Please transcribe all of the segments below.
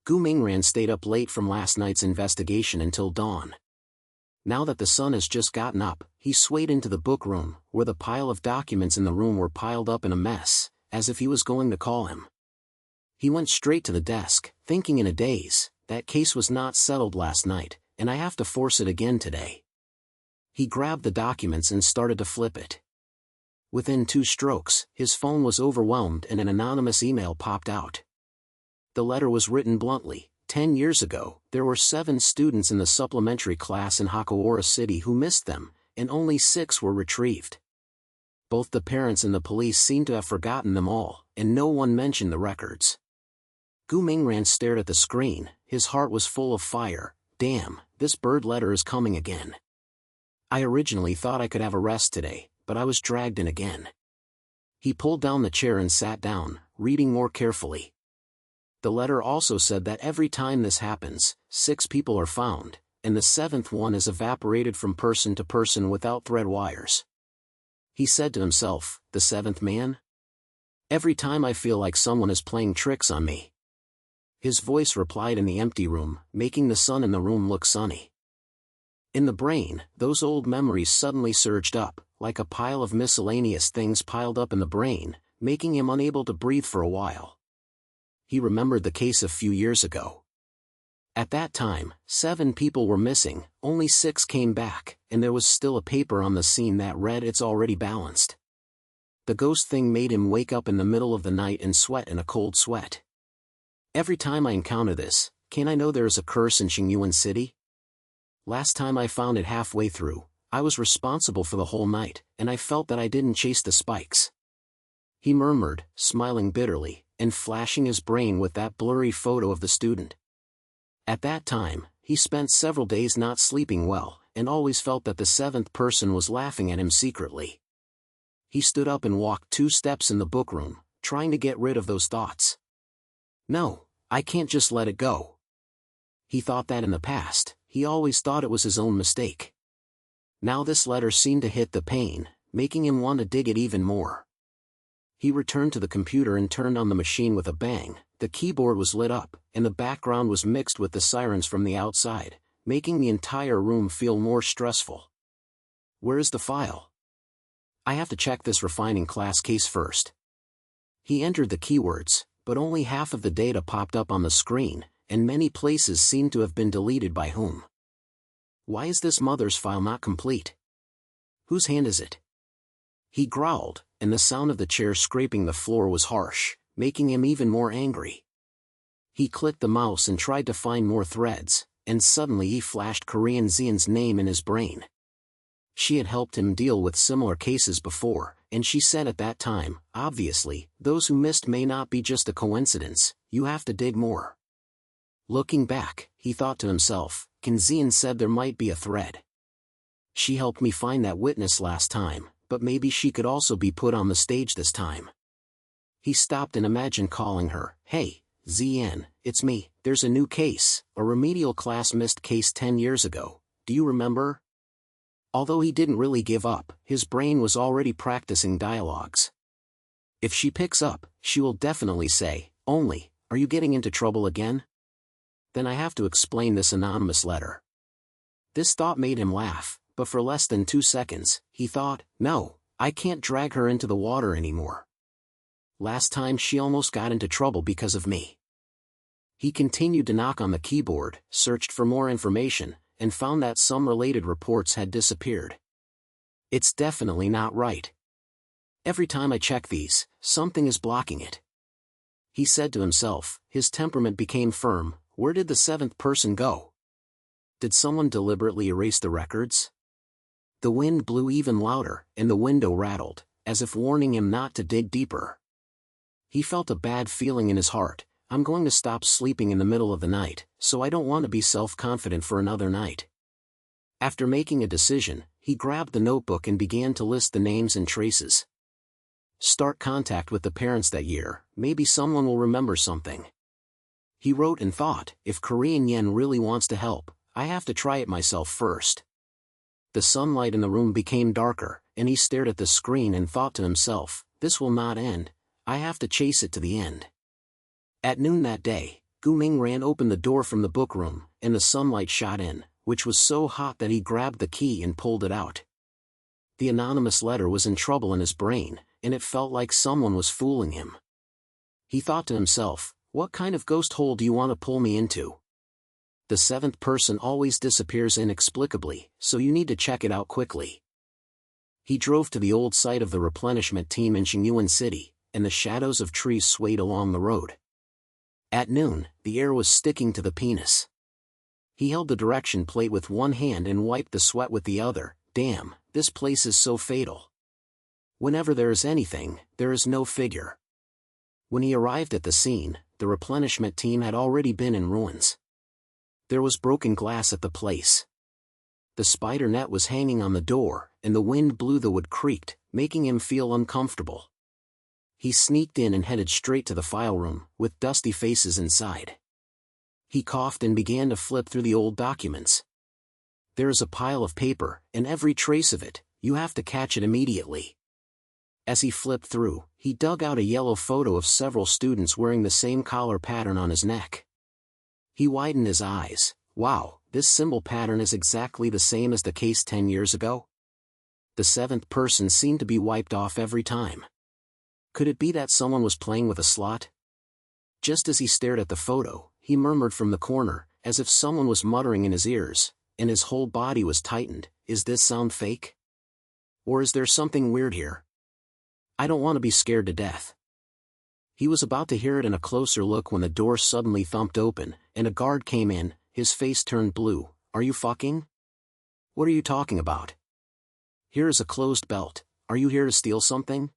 Gu Mingran stayed up late from last night's investigation until dawn. Now that the sun has just gotten up, he swayed into the book room, where the pile of documents in the room were piled up in a mess, as if he was going to call him. He went straight to the desk, thinking in a daze, that case was not settled last night, and I have to force it again today. He grabbed the documents and started to flip it. Within 2 strokes, his phone was overwhelmed and an anonymous email popped out. The letter was written bluntly. 10 years ago, there were 7 students in the supplementary class in Hakawara City who missed them, and only 6 were retrieved. Both the parents and the police seemed to have forgotten them all, and no one mentioned the records. Gu Mingran stared at the screen, his heart was full of fire. Damn, this bird letter is coming again. I originally thought I could have a rest today, but I was dragged in again. He pulled down the chair and sat down, reading more carefully. The letter also said that every time this happens, 6 people are found, and the 7th one is evaporated from person to person without thread wires. He said to himself, the 7th man? Every time I feel like someone is playing tricks on me. His voice replied in the empty room, making the sun in the room look sunny. In the brain, those old memories suddenly surged up, like a pile of miscellaneous things piled up in the brain, making him unable to breathe for a while. He remembered the case a few years ago. At that time, 7 people were missing, only 6 came back, and there was still a paper on the scene that read "It's already balanced." The ghost thing made him wake up in the middle of the night and sweat in a cold sweat. Every time I encounter this, can I know there is a curse in Xingyuan City? Last time I found it halfway through, I was responsible for the whole night, and I felt that I didn't chase the spikes. He murmured, smiling bitterly, and flashing his brain with that blurry photo of the student. At that time, he spent several days not sleeping well, and always felt that the 7th person was laughing at him secretly. He stood up and walked 2 steps in the book room, trying to get rid of those thoughts. No, I can't just let it go. He thought that in the past, he always thought it was his own mistake. Now this letter seemed to hit the pain, making him want to dig it even more. He returned to the computer and turned on the machine with a bang. The keyboard was lit up, and the background was mixed with the sirens from the outside, making the entire room feel more stressful. Where is the file? I have to check this refining class case first. He entered the keywords, but only half of the data popped up on the screen, and many places seemed to have been deleted by whom. Why is this mother's file not complete? Whose hand is it? He growled, and the sound of the chair scraping the floor was harsh, making him even more angry. He clicked the mouse and tried to find more threads, and suddenly he flashed Korean Xian's name in his brain. She had helped him deal with similar cases before, and she said at that time, obviously, those who missed may not be just a coincidence, you have to dig more. Looking back, he thought to himself, Can Xian said there might be a thread. She helped me find that witness last time, but maybe she could also be put on the stage this time. He stopped and imagined calling her, Hey, Xian, it's me, there's a new case, a remedial class missed case 10 years ago, do you remember? Although he didn't really give up, his brain was already practicing dialogues. If she picks up, she will definitely say, Only, are you getting into trouble again? Then I have to explain this anonymous letter. This thought made him laugh, but for less than 2 seconds, he thought, no, I can't drag her into the water anymore. Last time she almost got into trouble because of me. He continued to knock on the keyboard, searched for more information, and found that some related reports had disappeared. It's definitely not right. Every time I check these, something is blocking it. He said to himself, his temperament became firm. Where did the 7th person go? Did someone deliberately erase the records? The wind blew even louder, and the window rattled, as if warning him not to dig deeper. He felt a bad feeling in his heart. I'm going to stop sleeping in the middle of the night, so I don't want to be self-confident for another night. After making a decision, he grabbed the notebook and began to list the names and traces. Start contact with the parents that year, maybe someone will remember something. He wrote and thought, if Korean Yen really wants to help, I have to try it myself first. The sunlight in the room became darker, and he stared at the screen and thought to himself, this will not end, I have to chase it to the end. At noon that day, Gu Mingran opened the door from the book room, and the sunlight shot in, which was so hot that he grabbed the key and pulled it out. The anonymous letter was in trouble in his brain, and it felt like someone was fooling him. He thought to himself, what kind of ghost hole do you want to pull me into? The seventh person always disappears inexplicably, so you need to check it out quickly. He drove to the old site of the replenishment team in Xingyuan City, and the shadows of trees swayed along the road. At noon, the air was sticking to the penis. He held the direction plate with one hand and wiped the sweat with the other. Damn, this place is so fatal. Whenever there is anything, there is no figure. When he arrived at the scene, the replenishment team had already been in ruins. There was broken glass at the place. The spider net was hanging on the door, and the wind blew the wood creaked, making him feel uncomfortable. He sneaked in and headed straight to the file room, with dusty faces inside. He coughed and began to flip through the old documents. There is a pile of paper, and every trace of it, you have to catch it immediately. As he flipped through, he dug out a yellow photo of several students wearing the same collar pattern on his neck. He widened his eyes. Wow, this symbol pattern is exactly the same as the case 10 years ago? The seventh person seemed to be wiped off every time. Could it be that someone was playing with a slot? Just as he stared at the photo, he murmured from the corner, as if someone was muttering in his ears, and his whole body was tightened. Is this sound fake? Or is there something weird here? I don't want to be scared to death. He was about to hear it in a closer look when the door suddenly thumped open, and a guard came in. His face turned blue. Are you fucking? What are you talking about? Here is a closed belt. Are you here to steal something?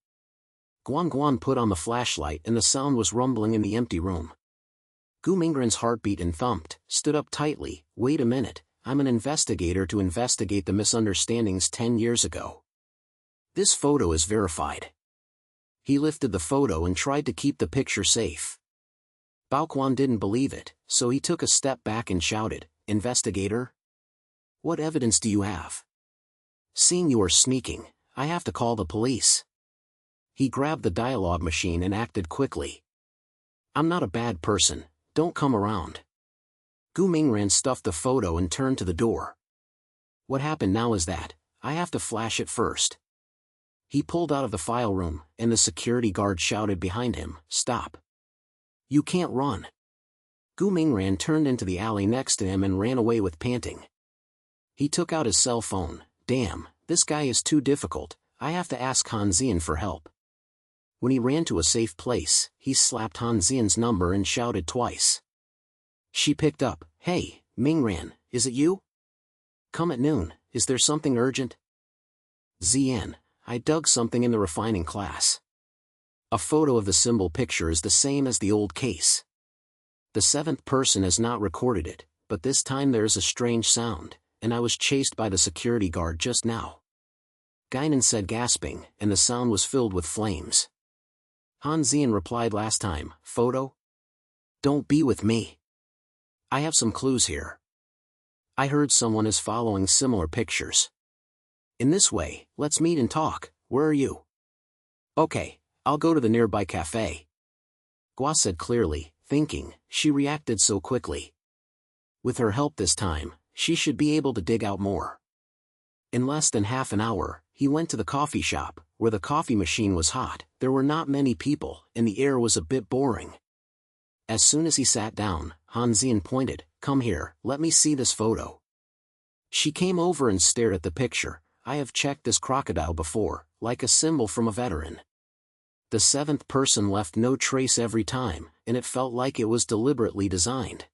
Guan Guan put on the flashlight and the sound was rumbling in the empty room. Gu Mingren's heartbeat and thumped, stood up tightly. Wait a minute, I'm an investigator to investigate the misunderstandings 10 years ago. This photo is verified. He lifted the photo and tried to keep the picture safe. Bao Quan didn't believe it, so he took a step back and shouted, Investigator? What evidence do you have? Seeing you are sneaking, I have to call the police. He grabbed the dialogue machine and acted quickly. I'm not a bad person, don't come around. Gu Mingran stuffed the photo and turned to the door. What happened now is that, I have to flash it first. He pulled out of the file room, and the security guard shouted behind him, Stop. You can't run. Gu Mingran turned into the alley next to him and ran away with panting. He took out his cell phone. Damn, this guy is too difficult, I have to ask Han Zian for help. When he ran to a safe place, he slapped Han Zian's number and shouted twice. She picked up. Hey, Mingran, is it you? Come at noon, is there something urgent? Zian, I dug something in the refining class. A photo of the symbol picture is the same as the old case. The seventh person has not recorded it, but this time there is a strange sound, and I was chased by the security guard just now. Guinan said gasping, and the sound was filled with flames. Han Zian replied last time, Photo? Don't be with me. I have some clues here. I heard someone is following similar pictures. In this way, let's meet and talk. Where are you? Okay, I'll go to the nearby cafe. Gua said clearly, thinking, she reacted so quickly. With her help this time, she should be able to dig out more. In less than half an hour, he went to the coffee shop, where the coffee machine was hot. There were not many people, and the air was a bit boring. As soon as he sat down, Han Zian pointed, Come here, let me see this photo. She came over and stared at the picture. I have checked this crocodile before, like a symbol from a veteran. The seventh person left no trace every time, and it felt like it was deliberately designed.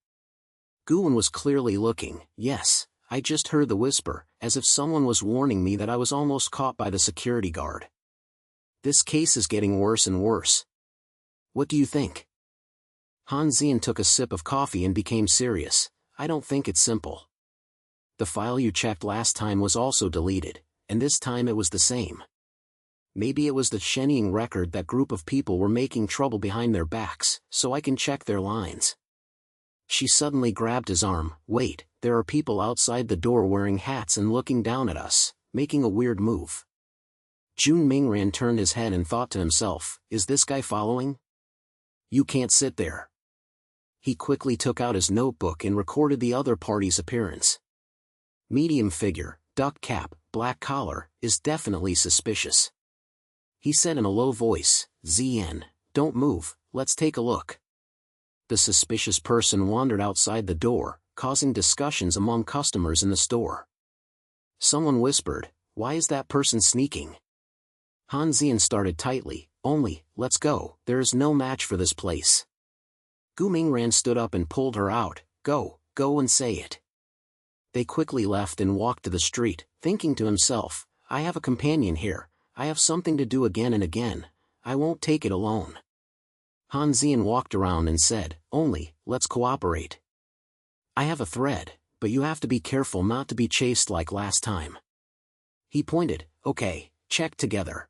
Guan was clearly looking. Yes, I just heard the whisper, as if someone was warning me that I was almost caught by the security guard. This case is getting worse and worse. What do you think? Han Zian took a sip of coffee and became serious. I don't think it's simple. The file you checked last time was also deleted, and this time it was the same. Maybe it was the Shenying record that group of people were making trouble behind their backs, so I can check their lines. She suddenly grabbed his arm. Wait, there are people outside the door wearing hats and looking down at us, making a weird move. Jun Mingran turned his head and thought to himself, is this guy following? You can't sit there. he quickly took out his notebook and recorded the other party's appearance. Medium figure, duck cap, black collar, is definitely suspicious. He said in a low voice, "ZN, don't move, let's take a look." The suspicious person wandered outside the door, causing discussions among customers in the store. Someone whispered, "Why is that person sneaking?" Han Zian started tightly, "Only, let's go, there is no match for this place." Gu Mingran stood up and pulled her out, go and say it." They quickly left and walked to the street, thinking to himself, "I have a companion here, I have something to do again and again, I won't take it alone." Han Zian walked around and said, "Only, let's cooperate. I have a thread, but you have to be careful not to be chased like last time." He pointed, "Okay, check together."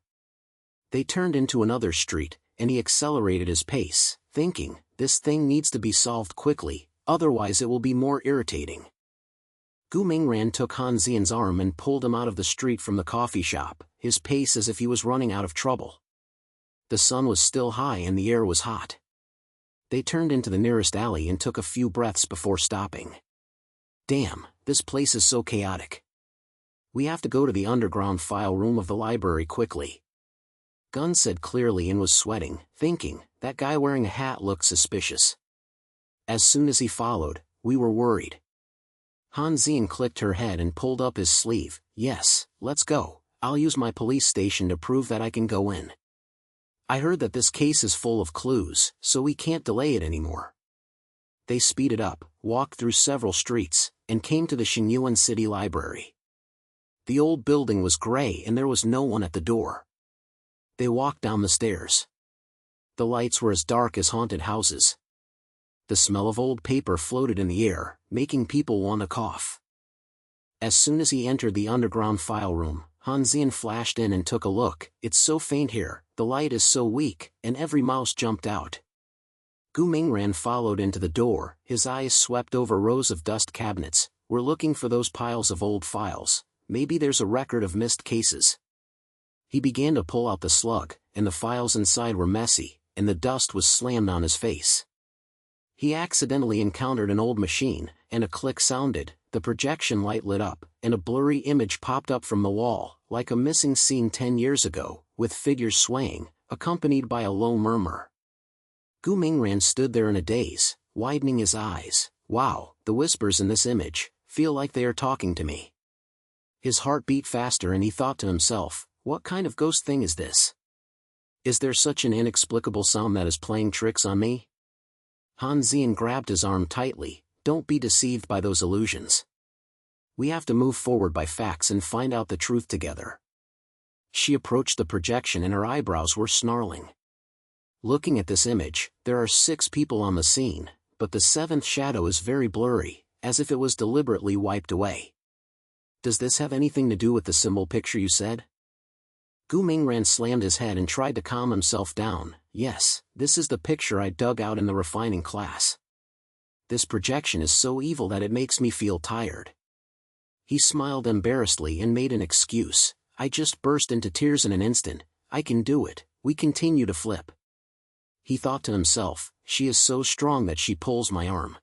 They turned into another street, and he accelerated his pace, thinking, "This thing needs to be solved quickly, otherwise it will be more irritating." Gu Mingran took Han Zian's arm and pulled him out of the street from the coffee shop, his pace as if he was running out of trouble. The sun was still high and the air was hot. They turned into the nearest alley and took a few breaths before stopping. "Damn, this place is so chaotic. We have to go to the underground file room of the library quickly." Gun said clearly and was sweating, thinking, "That guy wearing a hat looked suspicious." As soon as he followed, we were worried. Han Zian clicked her head and pulled up his sleeve, "Yes, let's go, I'll use my police station to prove that I can go in. I heard that this case is full of clues, so we can't delay it anymore." They speeded up, walked through several streets, and came to the Xinyuan City Library. The old building was gray and there was no one at the door. They walked down the stairs. The lights were as dark as haunted houses. The smell of old paper floated in the air, making people want to cough. As soon as he entered the underground file room, Han Zian flashed in and took a look. "It's so faint here, the light is so weak, and every mouse jumped out." Gu Mingran followed into the door, his eyes swept over rows of dust cabinets. "We're looking for those piles of old files, maybe there's a record of missed cases." He began to pull out the slug, and the files inside were messy, and the dust was slammed on his face. He accidentally encountered an old machine, and a click sounded, the projection light lit up, and a blurry image popped up from the wall, like a missing scene 10 years ago, with figures swaying, accompanied by a low murmur. Gu Mingran stood there in a daze, widening his eyes. "Wow, the whispers in this image feel like they are talking to me." His heart beat faster and he thought to himself, "What kind of ghost thing is this? Is there such an inexplicable sound that is playing tricks on me?" Han Zian grabbed his arm tightly. "Don't be deceived by those illusions. We have to move forward by facts and find out the truth together." She approached the projection and her eyebrows were snarling. "Looking at this image, there are 6 people on the scene, but the 7th shadow is very blurry, as if it was deliberately wiped away. Does this have anything to do with the symbol picture you said?" Gu Mingran slammed his head and tried to calm himself down. "Yes, this is the picture I dug out in the refining class. This projection is so evil that it makes me feel tired." He smiled embarrassedly and made an excuse. "I just burst into tears in an instant, I can do it." We continue to flip. He thought to himself, "She is so strong that she pulls my arm.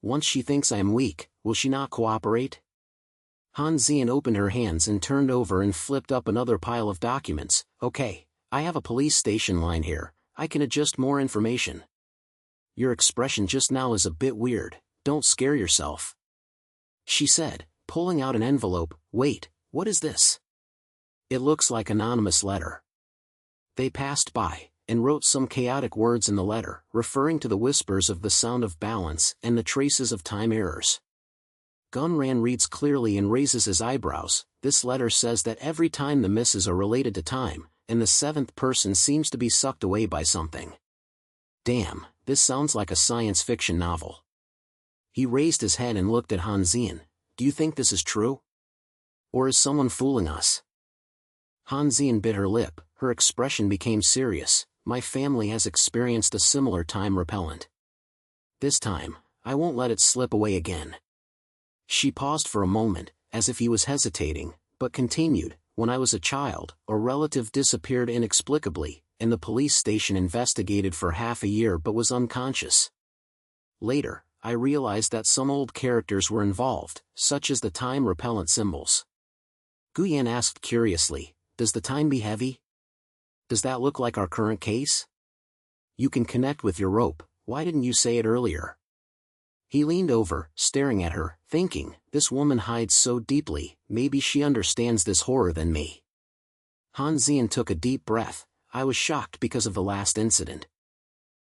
Once she thinks I am weak, will she not cooperate?" Han Zian opened her hands and turned over and flipped up another pile of documents. "Okay, I have a police station line here, I can adjust more information. Your expression just now is a bit weird, don't scare yourself," she said, pulling out an envelope. "Wait, what is this? It looks like an anonymous letter." They passed by, and wrote some chaotic words in the letter, referring to the whispers of the sound of balance and the traces of time errors. Gunran reads clearly and raises his eyebrows. "This letter says that every time the misses are related to time, and the 7th person seems to be sucked away by something. Damn, this sounds like a science fiction novel." He raised his head and looked at Han Zian. "Do you think this is true? Or is someone fooling us?" Han Zian bit her lip, her expression became serious. "My family has experienced a similar time repellent. This time, I won't let it slip away again." She paused for a moment, as if he was hesitating, but continued. "When I was a child, a relative disappeared inexplicably, and the police station investigated for half a year but was unconscious. Later, I realized that some old characters were involved, such as the time-repellent symbols. Guyan asked curiously, "Does the time be heavy? Does that look like our current case? You can connect with your rope, why didn't you say it earlier?" He leaned over, staring at her, thinking, this woman hides so deeply, maybe she understands this horror than me. Han Zian took a deep breath. I was shocked because of the last incident.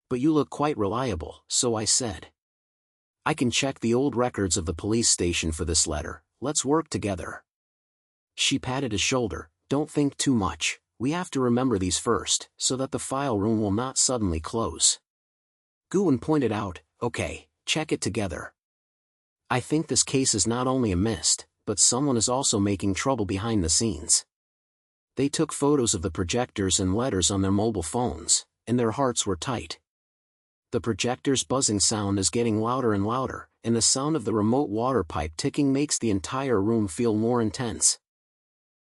"But you look quite reliable," so I said. "I can check the old records of the police station for this letter, let's work together." She patted his shoulder. "Don't think too much, we have to remember these first, so that the file room will not suddenly close." Guan pointed out, "Okay, check it together. I think this case is not only a mist, but someone is also making trouble behind the scenes." They took photos of the projectors and letters on their mobile phones, and their hearts were tight. The projector's buzzing sound is getting louder and louder, and the sound of the remote water pipe ticking makes the entire room feel more intense.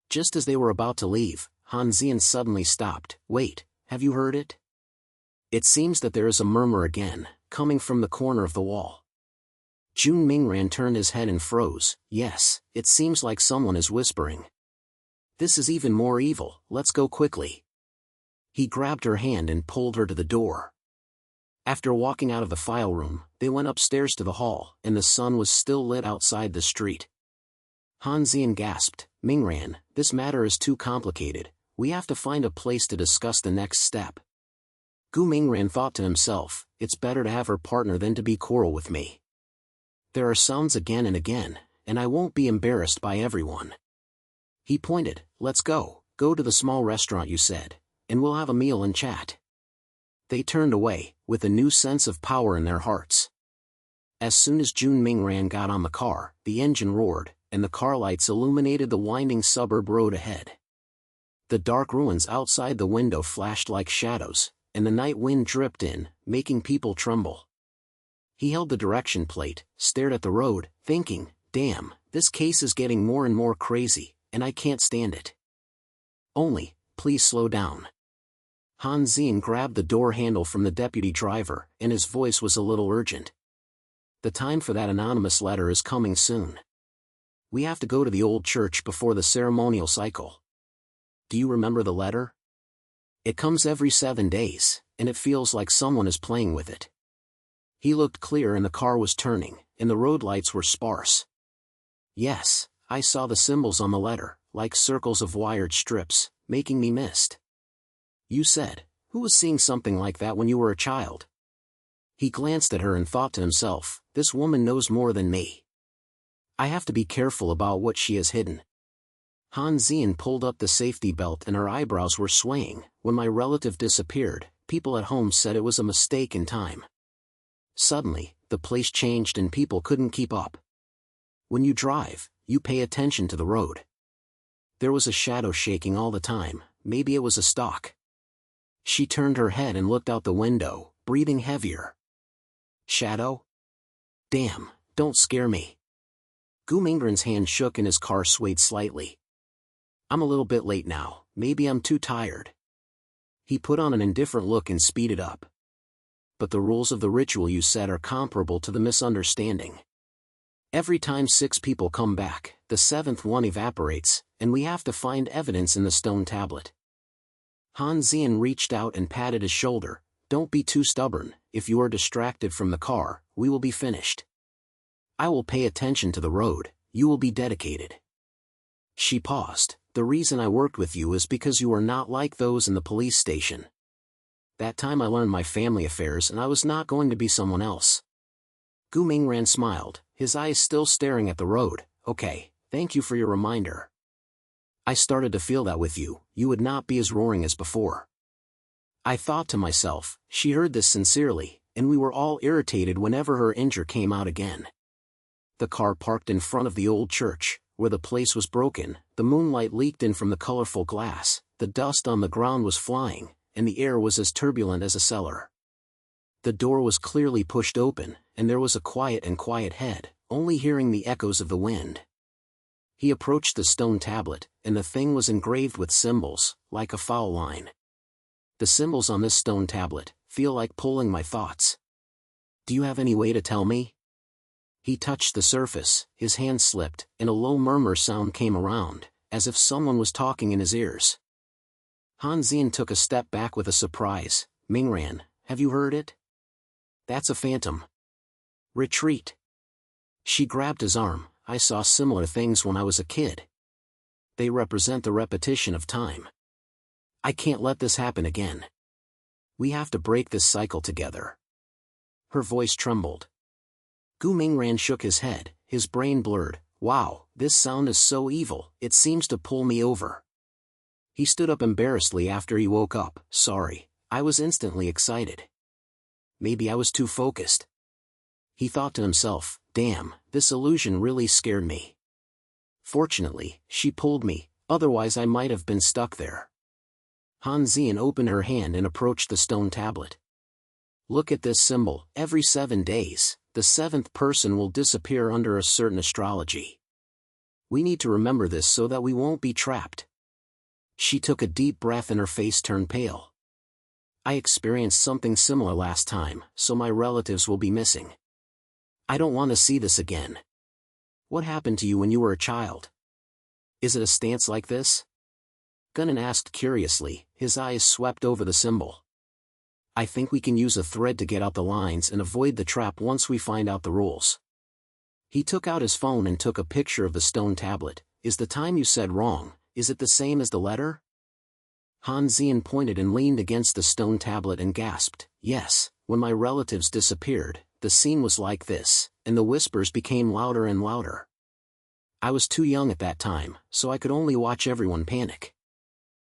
Just as they were about to leave, Han Zian suddenly stopped. "Wait, have you heard it? It seems that there is a murmur again, coming from the corner of the wall." Jun Mingran turned his head and froze. "Yes, it seems like someone is whispering. This is even more evil, let's go quickly." He grabbed her hand and pulled her to the door. After walking out of the file room, they went upstairs to the hall, and the sun was still lit outside the street. Han Zian gasped, "Mingran, this matter is too complicated, we have to find a place to discuss the next step." Gu Mingran thought to himself, it's better to have her partner than to be quarrel with me. There are sounds again and again, and I won't be embarrassed by everyone. He pointed, "Let's go to the small restaurant you said, and we'll have a meal and chat." They turned away, with a new sense of power in their hearts. As soon as Jun Mingran got on the car, the engine roared, and the car lights illuminated the winding suburb road ahead. The dark ruins outside the window flashed like shadows, and the night wind dripped in, making people tremble. He held the direction plate, stared at the road, thinking, damn, this case is getting more and more crazy, and I can't stand it. Only, please slow down. Han Zian grabbed the door handle from the deputy driver, and his voice was a little urgent. The time for that anonymous letter is coming soon. We have to go to the old church before the ceremonial cycle. Do you remember the letter? It comes every 7 days, and it feels like someone is playing with it. He looked clear and the car was turning, and the road lights were sparse. Yes, I saw the symbols on the letter, like circles of wired strips, making me mist. You said, who was seeing something like that when you were a child? He glanced at her and thought to himself, this woman knows more than me. I have to be careful about what she has hidden. Han Zian pulled up the safety belt and her eyebrows were swaying. When my relative disappeared, people at home said it was a mistake in time. Suddenly, the place changed and people couldn't keep up. When you drive, you pay attention to the road. There was a shadow shaking all the time, maybe it was a stalk. She turned her head and looked out the window, breathing heavier. Shadow? Damn, don't scare me. Gu Mingren's hand shook and his car swayed slightly. I'm a little bit late now, maybe I'm too tired. He put on an indifferent look and speeded up. But the rules of the ritual you said are comparable to the misunderstanding. Every time 6 people come back, the 7th one evaporates, and we have to find evidence in the stone tablet. Han Zian reached out and patted his shoulder. Don't be too stubborn, if you are distracted from the car, we will be finished. I will pay attention to the road, you will be dedicated. She paused. The reason I worked with you is because you are not like those in the police station. That time I learned my family affairs and I was not going to be someone else. Gu Mingran smiled, his eyes still staring at the road. Okay, thank you for your reminder. I started to feel that with you, you would not be as roaring as before. I thought to myself, she heard this sincerely, and we were all irritated whenever her injure came out again. The car parked in front of the old church, where the place was broken, the moonlight leaked in from the colorful glass, the dust on the ground was flying, and the air was as turbulent as a cellar. The door was clearly pushed open, and there was a quiet head, only hearing the echoes of the wind. He approached the stone tablet, and the thing was engraved with symbols, like a foul line. The symbols on this stone tablet feel like pulling my thoughts. Do you have any way to tell me? He touched the surface, his hand slipped, and a low murmur sound came around, as if someone was talking in his ears. Han Zien took a step back with a surprise. Mingran, have you heard it? That's a phantom. Retreat. She grabbed his arm. I saw similar things when I was a kid. They represent the repetition of time. I can't let this happen again. We have to break this cycle together. Her voice trembled. Gu Mingran shook his head, his brain blurred. Wow, this sound is so evil, it seems to pull me over. He stood up embarrassedly after he woke up. Sorry, I was instantly excited. Maybe I was too focused. He thought to himself, damn, this illusion really scared me. Fortunately, she pulled me, otherwise I might have been stuck there. Han Zien opened her hand and approached the stone tablet. Look at this symbol. Every 7 days, the 7th person will disappear under a certain astrology. We need to remember this so that we won't be trapped. She took a deep breath and her face turned pale. I experienced something similar last time, so my relatives will be missing. I don't want to see this again. What happened to you when you were a child? Is it a stance like this? Gunnan asked curiously, his eyes swept over the symbol. I think we can use a thread to get out the lines and avoid the trap once we find out the rules. He took out his phone and took a picture of the stone tablet. Is the time you said wrong, is it the same as the letter? Han Zien pointed and leaned against the stone tablet and gasped, yes, when my relatives disappeared, the scene was like this, and the whispers became louder and louder. I was too young at that time, so I could only watch everyone panic.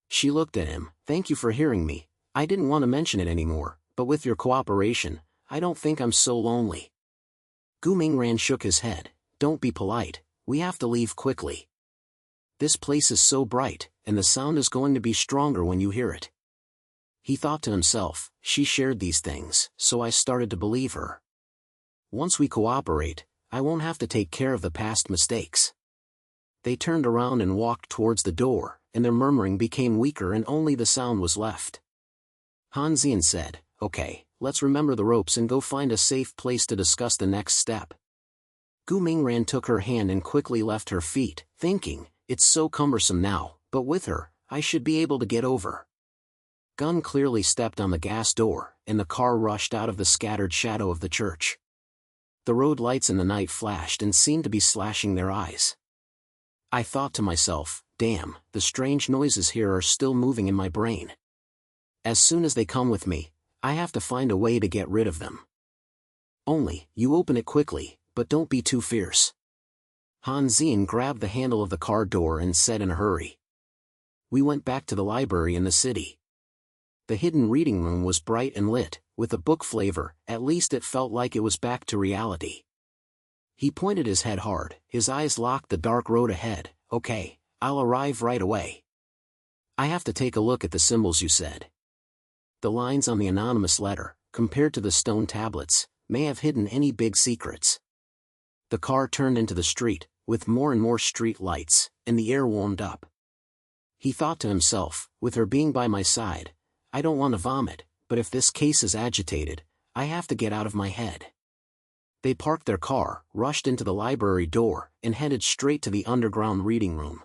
She looked at him. Thank you for hearing me. I didn't want to mention it anymore, but with your cooperation, I don't think I'm so lonely. Gu Mingran shook his head. Don't be polite, we have to leave quickly. This place is so bright, and the sound is going to be stronger when you hear it. He thought to himself, she shared these things, so I started to believe her. Once we cooperate, I won't have to take care of the past mistakes. They turned around and walked towards the door, and their murmuring became weaker and only the sound was left. Han Zien said, okay, let's remember the ropes and go find a safe place to discuss the next step. Gu Mingran took her hand and quickly left her feet, thinking, it's so cumbersome now, but with her, I should be able to get over. Gun clearly stepped on the gas door, and the car rushed out of the scattered shadow of the church. The road lights in the night flashed and seemed to be slashing their eyes. I thought to myself, damn, the strange noises here are still moving in my brain. As soon as they come with me, I have to find a way to get rid of them. Only, you open it quickly, but don't be too fierce. Han Zien grabbed the handle of the car door and said in a hurry. We went back to the library in the city. The hidden reading room was bright and lit, with a book flavor. At least it felt like it was back to reality. He pointed his head hard, his eyes locked the dark road ahead. Okay, I'll arrive right away. I have to take a look at the symbols you said. The lines on the anonymous letter, compared to the stone tablets, may have hidden any big secrets. The car turned into the street, with more and more street lights, and the air warmed up. He thought to himself, with her being by my side, I don't want to vomit, but if this case is agitated, I have to get out of my head. They parked their car, rushed into the library door, and headed straight to the underground reading room.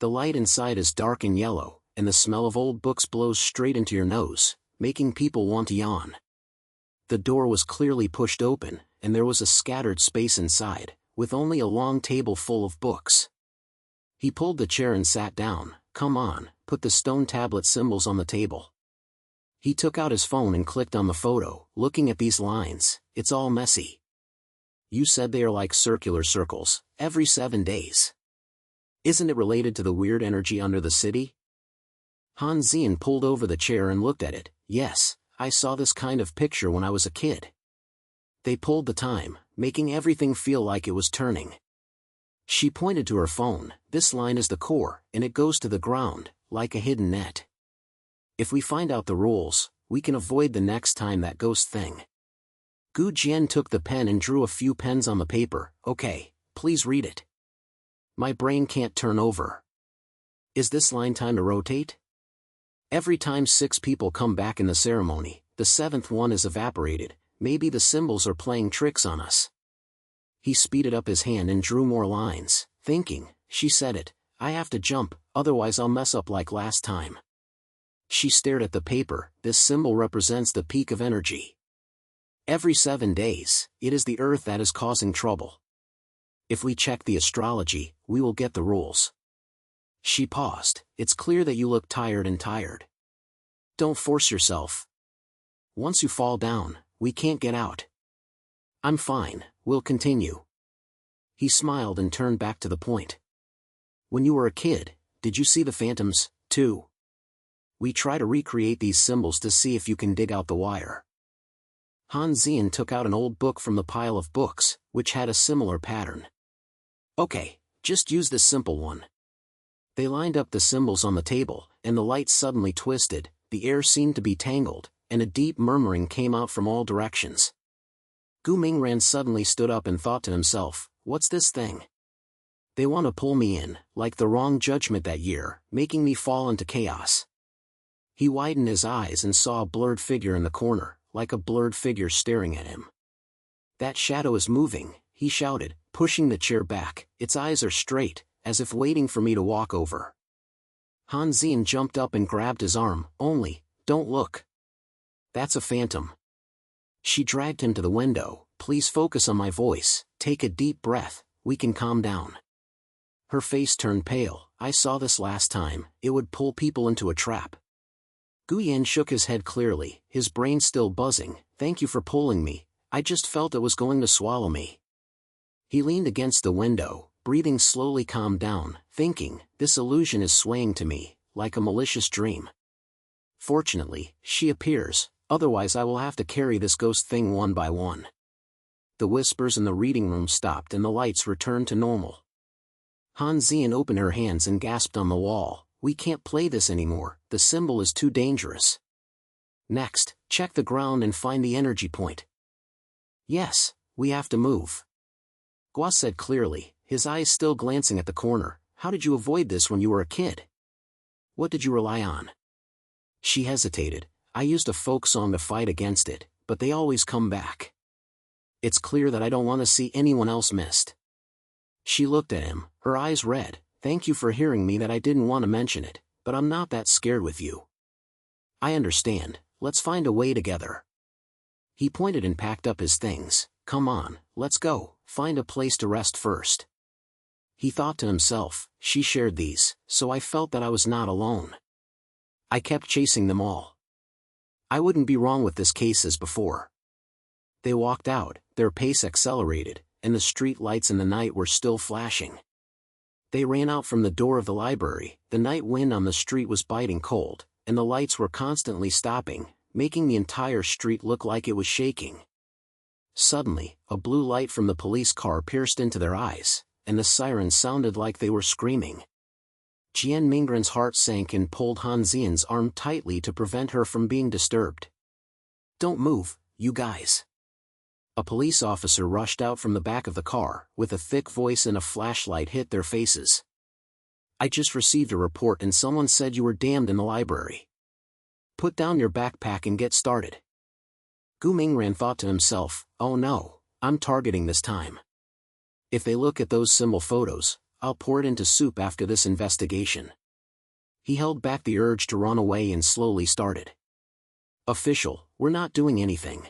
The light inside is dark and yellow, and the smell of old books blows straight into your nose, making people want to yawn. The door was clearly pushed open, and there was a scattered space inside, with only a long table full of books. He pulled the chair and sat down. Come on, put the stone tablet symbols on the table. He took out his phone and clicked on the photo. Looking at these lines, it's all messy. You said they are like circular circles, every 7 days. Isn't it related to the weird energy under the city? Han Zien pulled over the chair and looked at it. Yes, I saw this kind of picture when I was a kid. They pulled the time, making everything feel like it was turning. She pointed to her phone. This line is the core, and it goes to the ground, like a hidden net. If we find out the rules, we can avoid the next time that ghost thing. Gu Jian took the pen and drew a few pens on the paper. Okay, please read it. My brain can't turn over. Is this line time to rotate? Every time 6 people come back in the ceremony, the 7th one is evaporated, maybe the symbols are playing tricks on us. He speeded up his hand and drew more lines, thinking, she said it, I have to jump, otherwise I'll mess up like last time. She stared at the paper. This symbol represents the peak of energy. Every 7 days, it is the Earth that is causing trouble. If we check the astrology, we will get the rules. She paused. It's clear that you look tired. Don't force yourself. Once you fall down, we can't get out. I'm fine, we'll continue. He smiled and turned back to the point. When you were a kid, did you see the phantoms, too? We try to recreate these symbols to see if you can dig out the wire. Han Zien took out an old book from the pile of books, which had a similar pattern. Okay, just use this simple one. They lined up the symbols on the table, and the lights suddenly twisted, the air seemed to be tangled, and a deep murmuring came out from all directions. Gu Mingran suddenly stood up and thought to himself, what's this thing? They want to pull me in, like the wrong judgment that year, making me fall into chaos. He widened his eyes and saw a blurred figure in the corner, like a blurred figure staring at him. That shadow is moving, he shouted, pushing the chair back. Its eyes are straight, as if waiting for me to walk over. Han Zien jumped up and grabbed his arm. Don't look. That's a phantom. She dragged him to the window. Please focus on my voice, take a deep breath, we can calm down. Her face turned pale. I saw this last time, it would pull people into a trap. Guyan shook his head clearly, his brain still buzzing. Thank you for pulling me, I just felt it was going to swallow me. He leaned against the window, breathing slowly, calmed down, thinking, this illusion is swaying to me, like a malicious dream. Fortunately, she appears, otherwise I will have to carry this ghost thing one by one. The whispers in the reading room stopped and the lights returned to normal. Han Zien opened her hands and gasped on the wall, we can't play this anymore, the symbol is too dangerous. Next, check the ground and find the energy point. Yes, we have to move. Gua said clearly, his eyes still glancing at the corner, how did you avoid this when you were a kid? What did you rely on? She hesitated, I used a folk song to fight against it, but they always come back. It's clear that I don't want to see anyone else missed. She looked at him, her eyes red. Thank you for hearing me that I didn't want to mention it, but I'm not that scared with you. I understand, let's find a way together. He pointed and packed up his things. Come on, let's go, find a place to rest first. He thought to himself, she shared these, so I felt that I was not alone. I kept chasing them all. I wouldn't be wrong with this case as before. They walked out, their pace accelerated, and the street lights in the night were still flashing. They ran out from the door of the library. The night wind on the street was biting cold, and the lights were constantly stopping, making the entire street look like it was shaking. Suddenly, a blue light from the police car pierced into their eyes, and the sirens sounded like they were screaming. Jian Mingren's heart sank and pulled Han Zien's arm tightly to prevent her from being disturbed. Don't move, you guys. A police officer rushed out from the back of the car, with a thick voice and a flashlight hit their faces. I just received a report and someone said you were damned in the library. Put down your backpack and get started. Gu Mingran thought to himself, oh no, I'm targeting this time. If they look at those symbol photos, I'll pour it into soup after this investigation. He held back the urge to run away and slowly started. Official, we're not doing anything.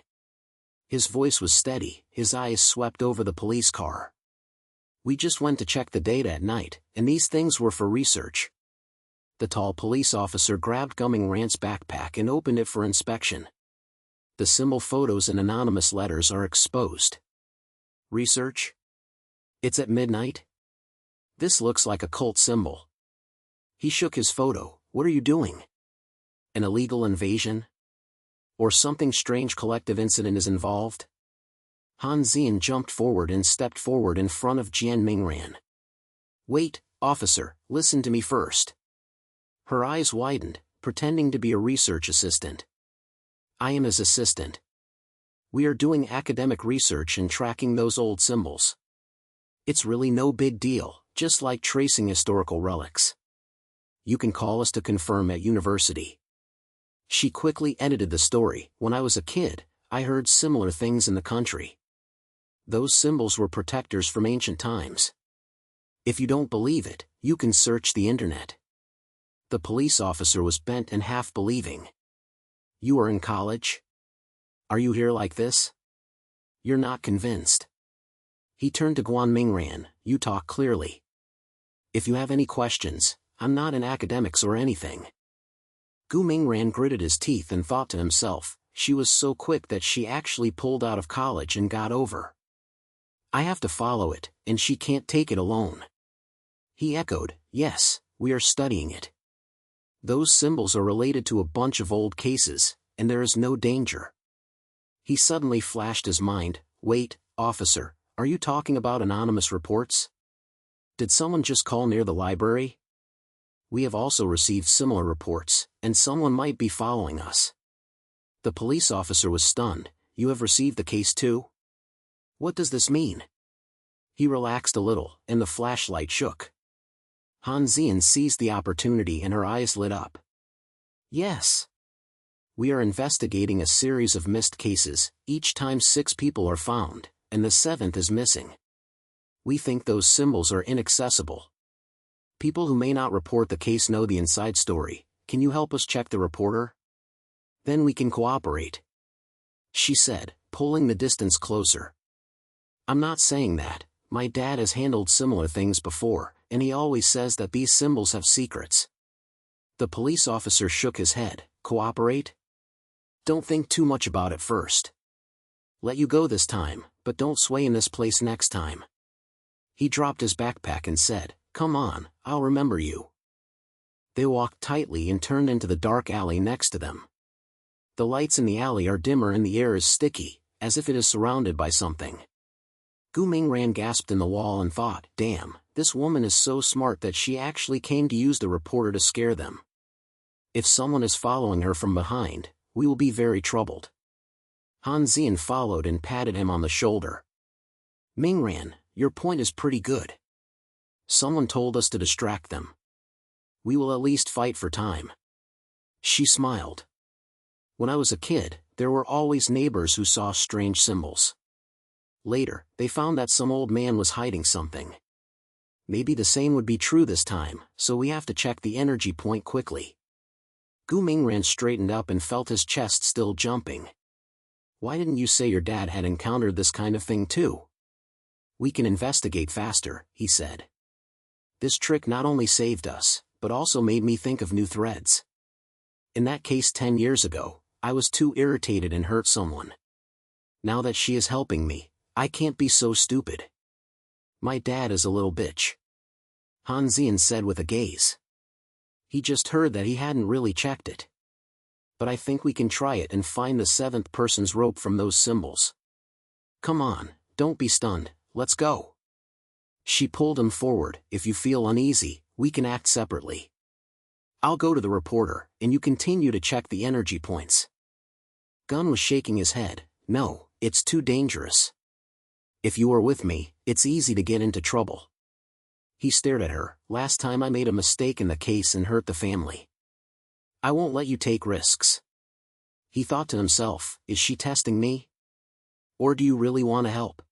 His voice was steady, his eyes swept over the police car. We just went to check the data at night, and these things were for research. The tall police officer grabbed Gu Mingran's backpack and opened it for inspection. The symbol photos and anonymous letters are exposed. Research? It's at midnight? This looks like a cult symbol. He shook his photo. What are you doing? An illegal invasion? Or something strange collective incident is involved? Han Zien jumped forward and stepped forward in front of Jian Mingran. Wait, officer, listen to me first. Her eyes widened, pretending to be a research assistant. I am his assistant. We are doing academic research and tracking those old symbols. It's really no big deal, just like tracing historical relics. You can call us to confirm at university. She quickly edited the story. When I was a kid, I heard similar things in the country. Those symbols were protectors from ancient times. If you don't believe it, you can search the internet. The police officer was bent and half believing. You are in college? Are you here like this? You're not convinced. He turned to Guan Mingran. You talk clearly. If you have any questions, I'm not in academics or anything. Gu Mingran gritted his teeth and thought to himself, she was so quick that she actually pulled out of college and got over. I have to follow it, and she can't take it alone. He echoed, yes, we are studying it. Those symbols are related to a bunch of old cases, and there is no danger. He suddenly flashed his mind, wait, officer, are you talking about anonymous reports? Did someone just call near the library? We have also received similar reports, and someone might be following us. The police officer was stunned. You have received the case too? What does this mean? He relaxed a little, and the flashlight shook. Han Xian seized the opportunity and her eyes lit up. Yes. We are investigating a series of missed cases, each time 6 people are found, and the 7th is missing. We think those symbols are inaccessible. People who may not report the case know the inside story. Can you help us check the reporter? Then we can cooperate. She said, pulling the distance closer. I'm not saying that. My dad has handled similar things before, and he always says that these symbols have secrets. The police officer shook his head. Cooperate? Don't think too much about it first. Let you go this time, but don't sway in this place next time. He dropped his backpack and said, come on, I'll remember you. They walked tightly and turned into the dark alley next to them. The lights in the alley are dimmer and the air is sticky, as if it is surrounded by something. Gu Mingran gasped in the wall and thought, damn, this woman is so smart that she actually came to use the reporter to scare them. If someone is following her from behind, we will be very troubled. Han Xian followed and patted him on the shoulder. Mingran, your point is pretty good. Someone told us to distract them. We will at least fight for time. She smiled. When I was a kid, there were always neighbors who saw strange symbols. Later, they found that some old man was hiding something. Maybe the same would be true this time, so we have to check the energy point quickly. Gu Mingran straightened up and felt his chest still jumping. Why didn't you say your dad had encountered this kind of thing too? We can investigate faster, he said. This trick not only saved us, but also made me think of new threads. In that case 10 years ago, I was too irritated and hurt someone. Now that she is helping me, I can't be so stupid. My dad is a little bitch. Han Xian said with a gaze. He just heard that he hadn't really checked it. But I think we can try it and find the 7th person's rope from those symbols. Come on, don't be stunned, let's go. She pulled him forward. If you feel uneasy, we can act separately. I'll go to the reporter, and you continue to check the energy points. Gun was shaking his head. No, it's too dangerous. If you are with me, it's easy to get into trouble. He stared at her. Last time I made a mistake in the case and hurt the family. I won't let you take risks. He thought to himself, is she testing me? Or do you really want to help?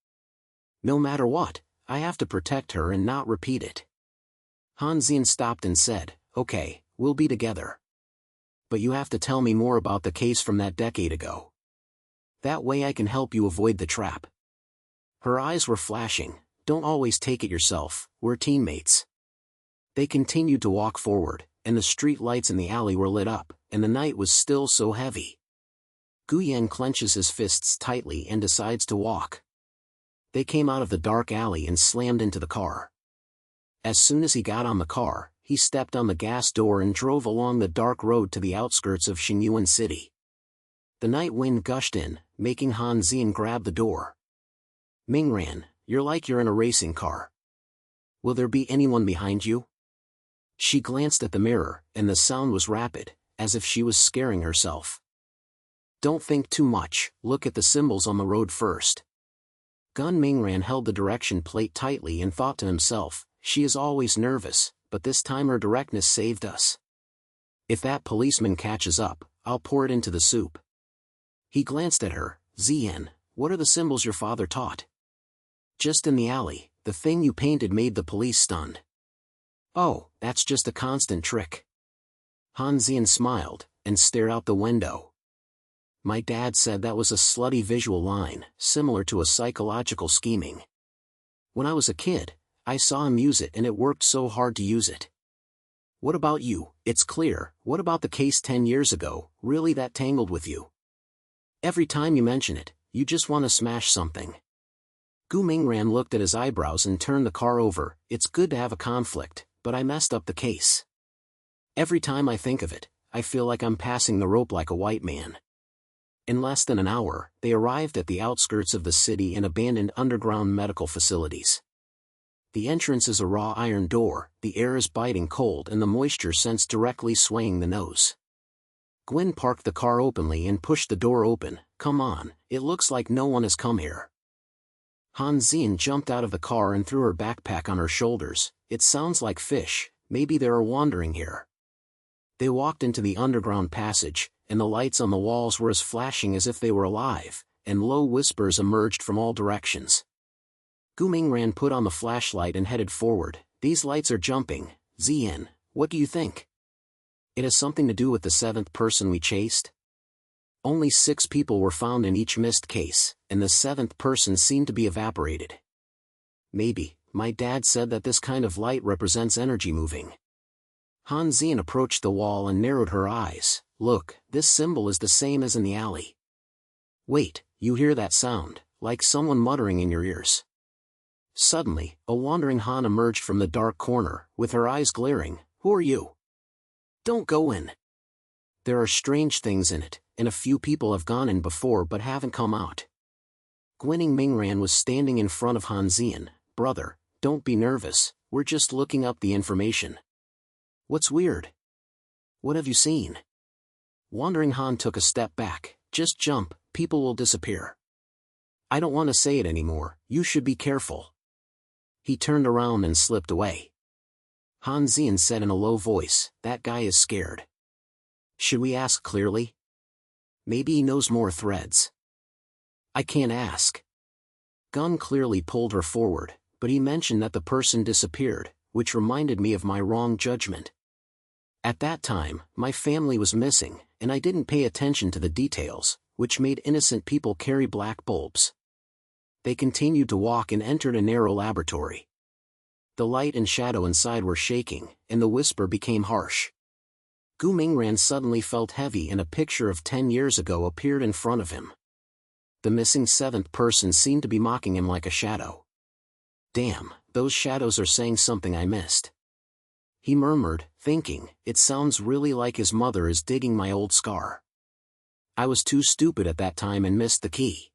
No matter what, I have to protect her and not repeat it. Han Xian stopped and said, okay, we'll be together. But you have to tell me more about the case from that decade ago. That way I can help you avoid the trap. Her eyes were flashing. Don't always take it yourself, we're teammates. They continued to walk forward, and the street lights in the alley were lit up, and the night was still so heavy. Gu Yan clenches his fists tightly and decides to walk. They came out of the dark alley and slammed into the car. As soon as he got on the car, he stepped on the gas door and drove along the dark road to the outskirts of Xingyuan City. The night wind gushed in, making Han Xian grab the door. Mingran, you're like you're in a racing car. Will there be anyone behind you? She glanced at the mirror, and the sound was rapid, as if she was scaring herself. Don't think too much, look at the symbols on the road first. Gun Mingran held the direction plate tightly and thought to himself, she is always nervous, but this time her directness saved us. If that policeman catches up, I'll pour it into the soup. He glanced at her. Zien, what are the symbols your father taught? Just in the alley, the thing you painted made the police stunned. Oh, that's just a constant trick. Han Zien smiled, and stared out the window. My dad said that was a slutty visual line, similar to a psychological scheming. When I was a kid, I saw him use it and it worked so hard to use it. What about you? It's clear. What about the case 10 years ago, really that tangled with you? Every time you mention it, you just want to smash something. Gu Mingran looked at his eyebrows and turned the car over. It's good to have a conflict, but I messed up the case. Every time I think of it, I feel like I'm passing the rope like a white man. In less than an hour, they arrived at the outskirts of the city and abandoned underground medical facilities. The entrance is a raw iron door, the air is biting cold and the moisture sensed directly swaying the nose. Gwen parked the car openly and pushed the door open. Come on, it looks like no one has come here. Han Zien jumped out of the car and threw her backpack on her shoulders. It sounds like fish, maybe they are wandering here. They walked into the underground passage, and the lights on the walls were as flashing as if they were alive, and low whispers emerged from all directions. Gu Mingran put on the flashlight and headed forward. These lights are jumping. Zien, what do you think? It has something to do with the 7th person we chased? Only 6 people were found in each missed case, and the 7th person seemed to be evaporated. Maybe, my dad said that this kind of light represents energy moving. Han Zien approached the wall and narrowed her eyes. Look, this symbol is the same as in the alley. Wait, you hear that sound, like someone muttering in your ears. Suddenly, a wandering Han emerged from the dark corner, with her eyes glaring. Who are you? Don't go in. There are strange things in it, and a few people have gone in before but haven't come out. Gwening Mingran was standing in front of Han Zien. Brother, don't be nervous, we're just looking up the information. What's weird? What have you seen? Wandering Han took a step back. Just jump, people will disappear. I don't want to say it anymore, you should be careful. He turned around and slipped away. Han Zien said in a low voice, that guy is scared. Should we ask clearly? Maybe he knows more threads. I can't ask. Gun clearly pulled her forward, but he mentioned that the person disappeared, which reminded me of my wrong judgment. At that time, my family was missing, and I didn't pay attention to the details, which made innocent people carry black bulbs. They continued to walk and entered a narrow laboratory. The light and shadow inside were shaking, and the whisper became harsh. Gu Mingran suddenly felt heavy and a picture of 10 years ago appeared in front of him. The missing 7th person seemed to be mocking him like a shadow. Damn, those shadows are saying something I missed. He murmured, thinking, it sounds really like his mother is digging my old scar. I was too stupid at that time and missed the key.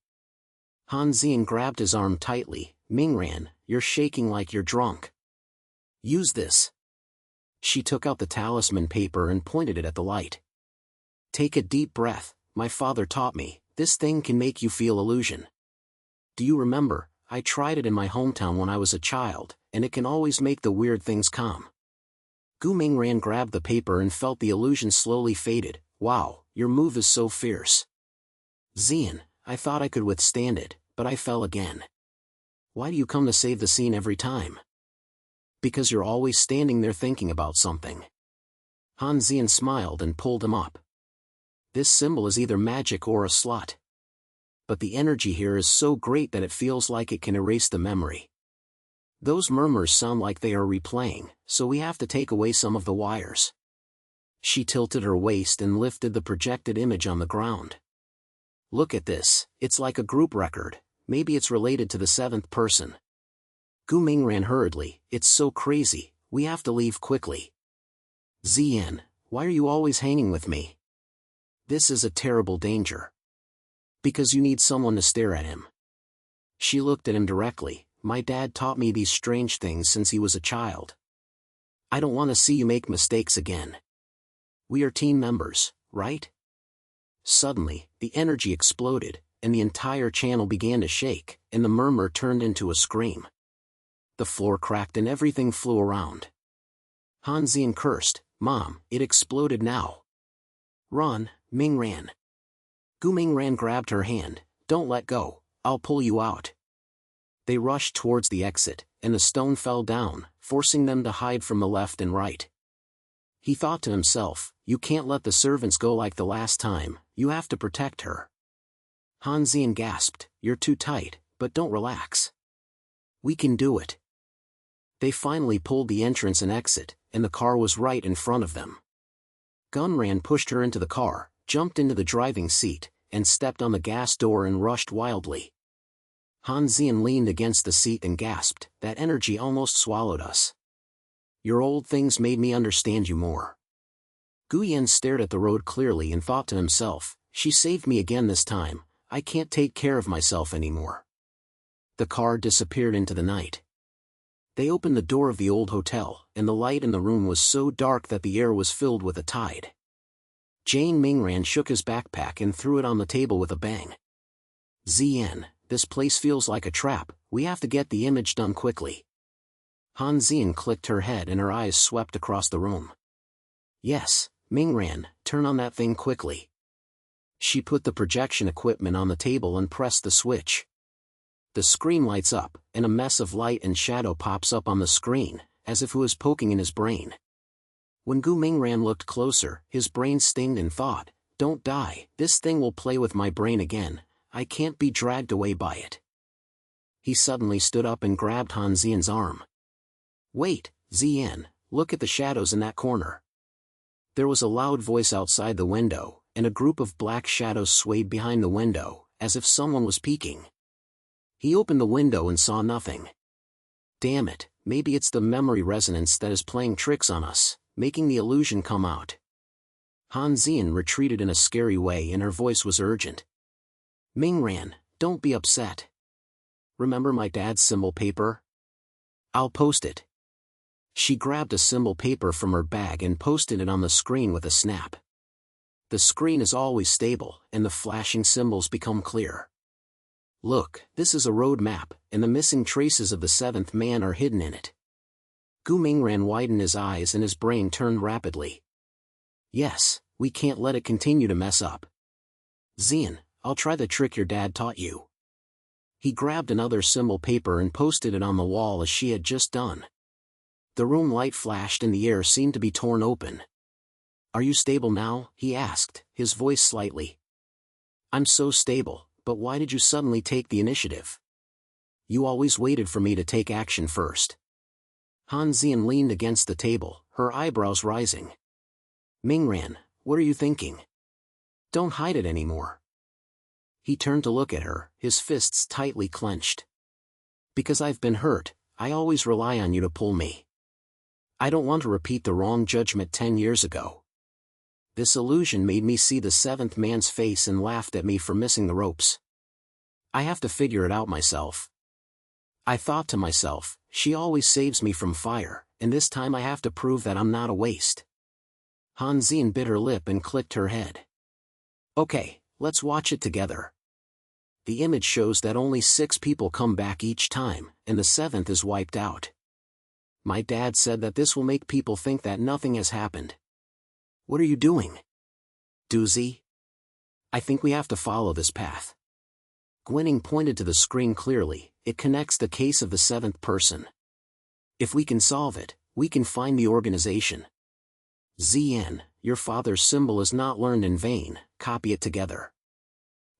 Han Zien grabbed his arm tightly. Mingran, you're shaking like you're drunk. Use this. She took out the talisman paper and pointed it at the light. Take a deep breath, my father taught me, this thing can make you feel illusion. Do you remember, I tried it in my hometown when I was a child, and it can always make the weird things calm. Gu Mingran grabbed the paper and felt the illusion slowly faded. Wow, your move is so fierce. Zien, I thought I could withstand it, but I fell again. Why do you come to save the scene every time? Because you're always standing there thinking about something. Han Zien smiled and pulled him up. This symbol is either magic or a slut. But the energy here is so great that it feels like it can erase the memory. Those murmurs sound like they are replaying, so we have to take away some of the wires. She tilted her waist and lifted the projected image on the ground. Look at this, it's like a group record, maybe it's related to the 7th person. Gu Mingran hurriedly, it's so crazy, we have to leave quickly. Zien, why are you always hanging with me? This is a terrible danger. Because you need someone to stare at him. She looked at him directly. My dad taught me these strange things since he was a child. I don't want to see you make mistakes again. We are team members, right? Suddenly, the energy exploded, and the entire channel began to shake, and the murmur turned into a scream. The floor cracked and everything flew around. Han Zien cursed, Mom, it exploded now. Run, Mingran. Gu Mingran grabbed her hand. Don't let go, I'll pull you out. They rushed towards the exit, and the stone fell down, forcing them to hide from the left and right. He thought to himself, you can't let the servants go like the last time, you have to protect her. Han Zien gasped, you're too tight, but don't relax. We can do it. They finally pulled the entrance and exit, and the car was right in front of them. Gunran pushed her into the car, jumped into the driving seat, and stepped on the gas door and rushed wildly. Han Zien leaned against the seat and gasped, that energy almost swallowed us. Your old things made me understand you more. Guyen stared at the road clearly and thought to himself, she saved me again this time, I can't take care of myself anymore. The car disappeared into the night. They opened the door of the old hotel, and the light in the room was so dark that the air was filled with a tide. Jane Mingran shook his backpack and threw it on the table with a bang. Zien, this place feels like a trap, we have to get the image done quickly. Han Zien clicked her head and her eyes swept across the room. Yes, Mingran, turn on that thing quickly. She put the projection equipment on the table and pressed the switch. The screen lights up, and a mess of light and shadow pops up on the screen, as if it was poking in his brain. When Gu Mingran looked closer, his brain stinged and thought, don't die, this thing will play with my brain again, I can't be dragged away by it. He suddenly stood up and grabbed Han Zien's arm. Wait, Zien, look at the shadows in that corner. There was a loud voice outside the window, and a group of black shadows swayed behind the window, as if someone was peeking. He opened the window and saw nothing. Damn it, maybe it's the memory resonance that is playing tricks on us, making the illusion come out. Han Zien retreated in a scary way and her voice was urgent. Mingran, don't be upset. Remember my dad's symbol paper? I'll post it. She grabbed a symbol paper from her bag and posted it on the screen with a snap. The screen is always stable, and the flashing symbols become clear. Look, this is a road map, and the missing traces of the seventh man are hidden in it. Gu Mingran widened his eyes and his brain turned rapidly. Yes, we can't let it continue to mess up. Zien, I'll try the trick your dad taught you. He grabbed another symbol paper and posted it on the wall as she had just done. The room light flashed and the air seemed to be torn open. Are you stable now? He asked, his voice slightly. I'm so stable, but why did you suddenly take the initiative? You always waited for me to take action first. Han Zien leaned against the table, her eyebrows rising. Mingran, what are you thinking? Don't hide it anymore. He turned to look at her, his fists tightly clenched. Because I've been hurt, I always rely on you to pull me. I don't want to repeat the wrong judgment 10 years ago. This illusion made me see the seventh man's face and laughed at me for missing the ropes. I have to figure it out myself. I thought to myself, she always saves me from fire, and this time I have to prove that I'm not a waste. Han Zien bit her lip and clicked her head. Okay, let's watch it together. The image shows that only 6 people come back each time, and the 7th is wiped out. My dad said that this will make people think that nothing has happened. What are you doing? Doozy? I think we have to follow this path. Gwenning pointed to the screen clearly, it connects the case of the 7th person. If we can solve it, we can find the organization. Zien, your father's symbol is not learned in vain, copy it together.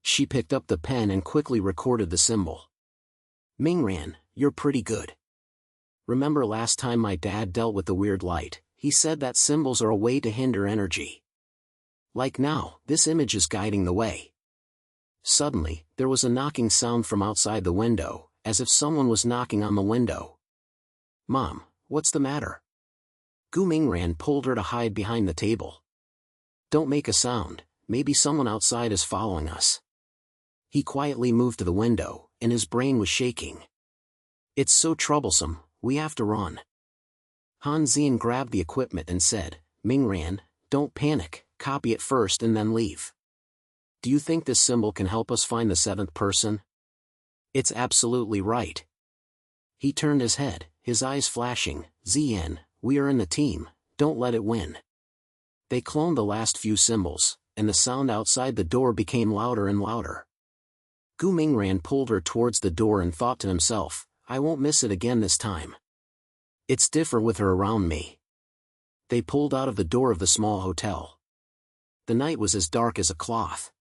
She picked up the pen and quickly recorded the symbol. Mingran, you're pretty good. Remember last time my dad dealt with the weird light, he said that symbols are a way to hinder energy. Like now, this image is guiding the way. Suddenly, there was a knocking sound from outside the window, as if someone was knocking on the window. Mom, what's the matter? Gu Mingran pulled her to hide behind the table. Don't make a sound, maybe someone outside is following us. He quietly moved to the window, and his brain was shaking. It's so troublesome, we have to run. Han Zien grabbed the equipment and said, Mingran, don't panic, copy it first and then leave. Do you think this symbol can help us find the 7th person? It's absolutely right. He turned his head, his eyes flashing, Zien, we are in the team, don't let it win. They cloned the last few symbols, and the sound outside the door became louder and louder. Gu Mingran pulled her towards the door and thought to himself, I won't miss it again this time. It's different with her around me. They pulled out of the door of the small hotel. The night was as dark as a cloth.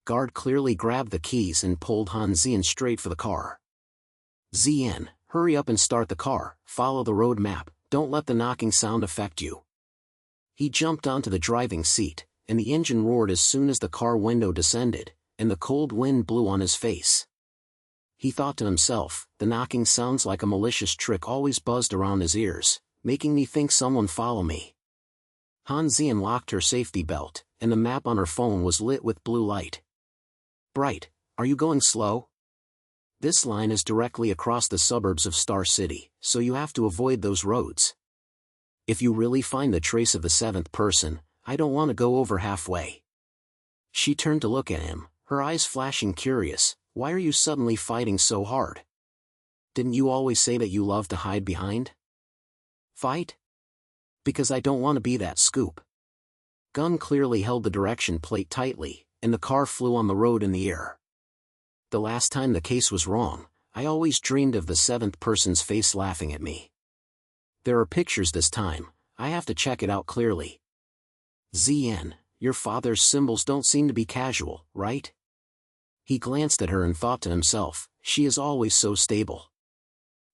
Guard clearly grabbed the keys and pulled Han Zian straight for the car. Zian, hurry up and start the car, follow the road map, don't let the knocking sound affect you. He jumped onto the driving seat, and the engine roared as soon as the car window descended, and the cold wind blew on his face. He thought to himself, the knocking sounds like a malicious trick always buzzed around his ears, making me think someone follow me. Han Zian locked her safety belt, and the map on her phone was lit with blue light. Bright, are you going slow? This line is directly across the suburbs of Star City, so you have to avoid those roads. If you really find the trace of the seventh person, I don't want to go over halfway. She turned to look at him, her eyes flashing curious. Why are you suddenly fighting so hard? Didn't you always say that you love to hide behind? Fight? Because I don't want to be that scoop. Gun clearly held the direction plate tightly, and the car flew on the road in the air. The last time the case was wrong, I always dreamed of the seventh person's face laughing at me. There are pictures this time, I have to check it out clearly. Zian, your father's symbols don't seem to be casual, right? He glanced at her and thought to himself, she is always so stable.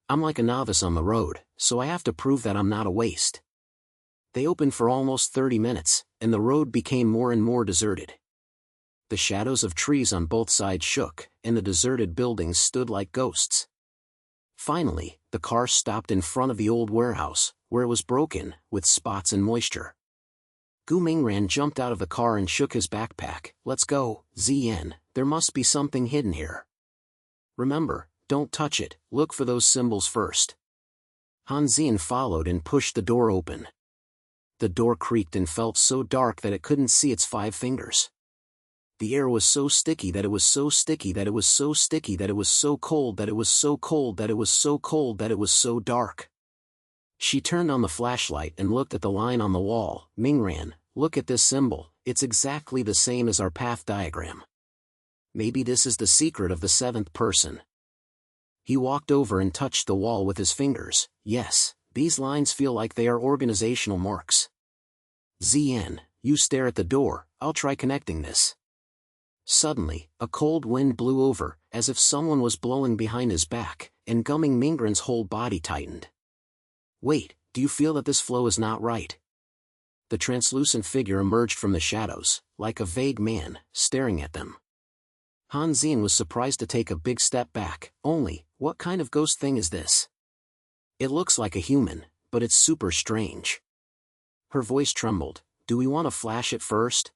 I'm like a novice on the road, so I have to prove that I'm not a waste. They opened for almost 30 minutes, and the road became more and more deserted. The shadows of trees on both sides shook, and the deserted buildings stood like ghosts. Finally, the car stopped in front of the old warehouse, where it was broken, with spots and moisture. Gu Mingran jumped out of the car and shook his backpack. Let's go, Zian, there must be something hidden here. Remember, don't touch it, look for those symbols first. Han Zian followed and pushed the door open. The door creaked and felt so dark that it couldn't see its 5 fingers. The air was so sticky that it was so sticky that it was so sticky that it was so cold that it was so cold that it was so cold that it was so dark. She turned on the flashlight and looked at the line on the wall. Mingran, look at this symbol, it's exactly the same as our path diagram. Maybe this is the secret of the seventh person. He walked over and touched the wall with his fingers. Yes, these lines feel like they are organizational marks. Zian, you stare at the door, I'll try connecting this. Suddenly, a cold wind blew over, as if someone was blowing behind his back, and Gu Mingran's whole body tightened. Wait, do you feel that this flow is not right? The translucent figure emerged from the shadows, like a vague man, staring at them. Han Zian was surprised to take a big step back. Only, what kind of ghost thing is this? It looks like a human, but it's super strange. Her voice trembled. Do we want to flash it first?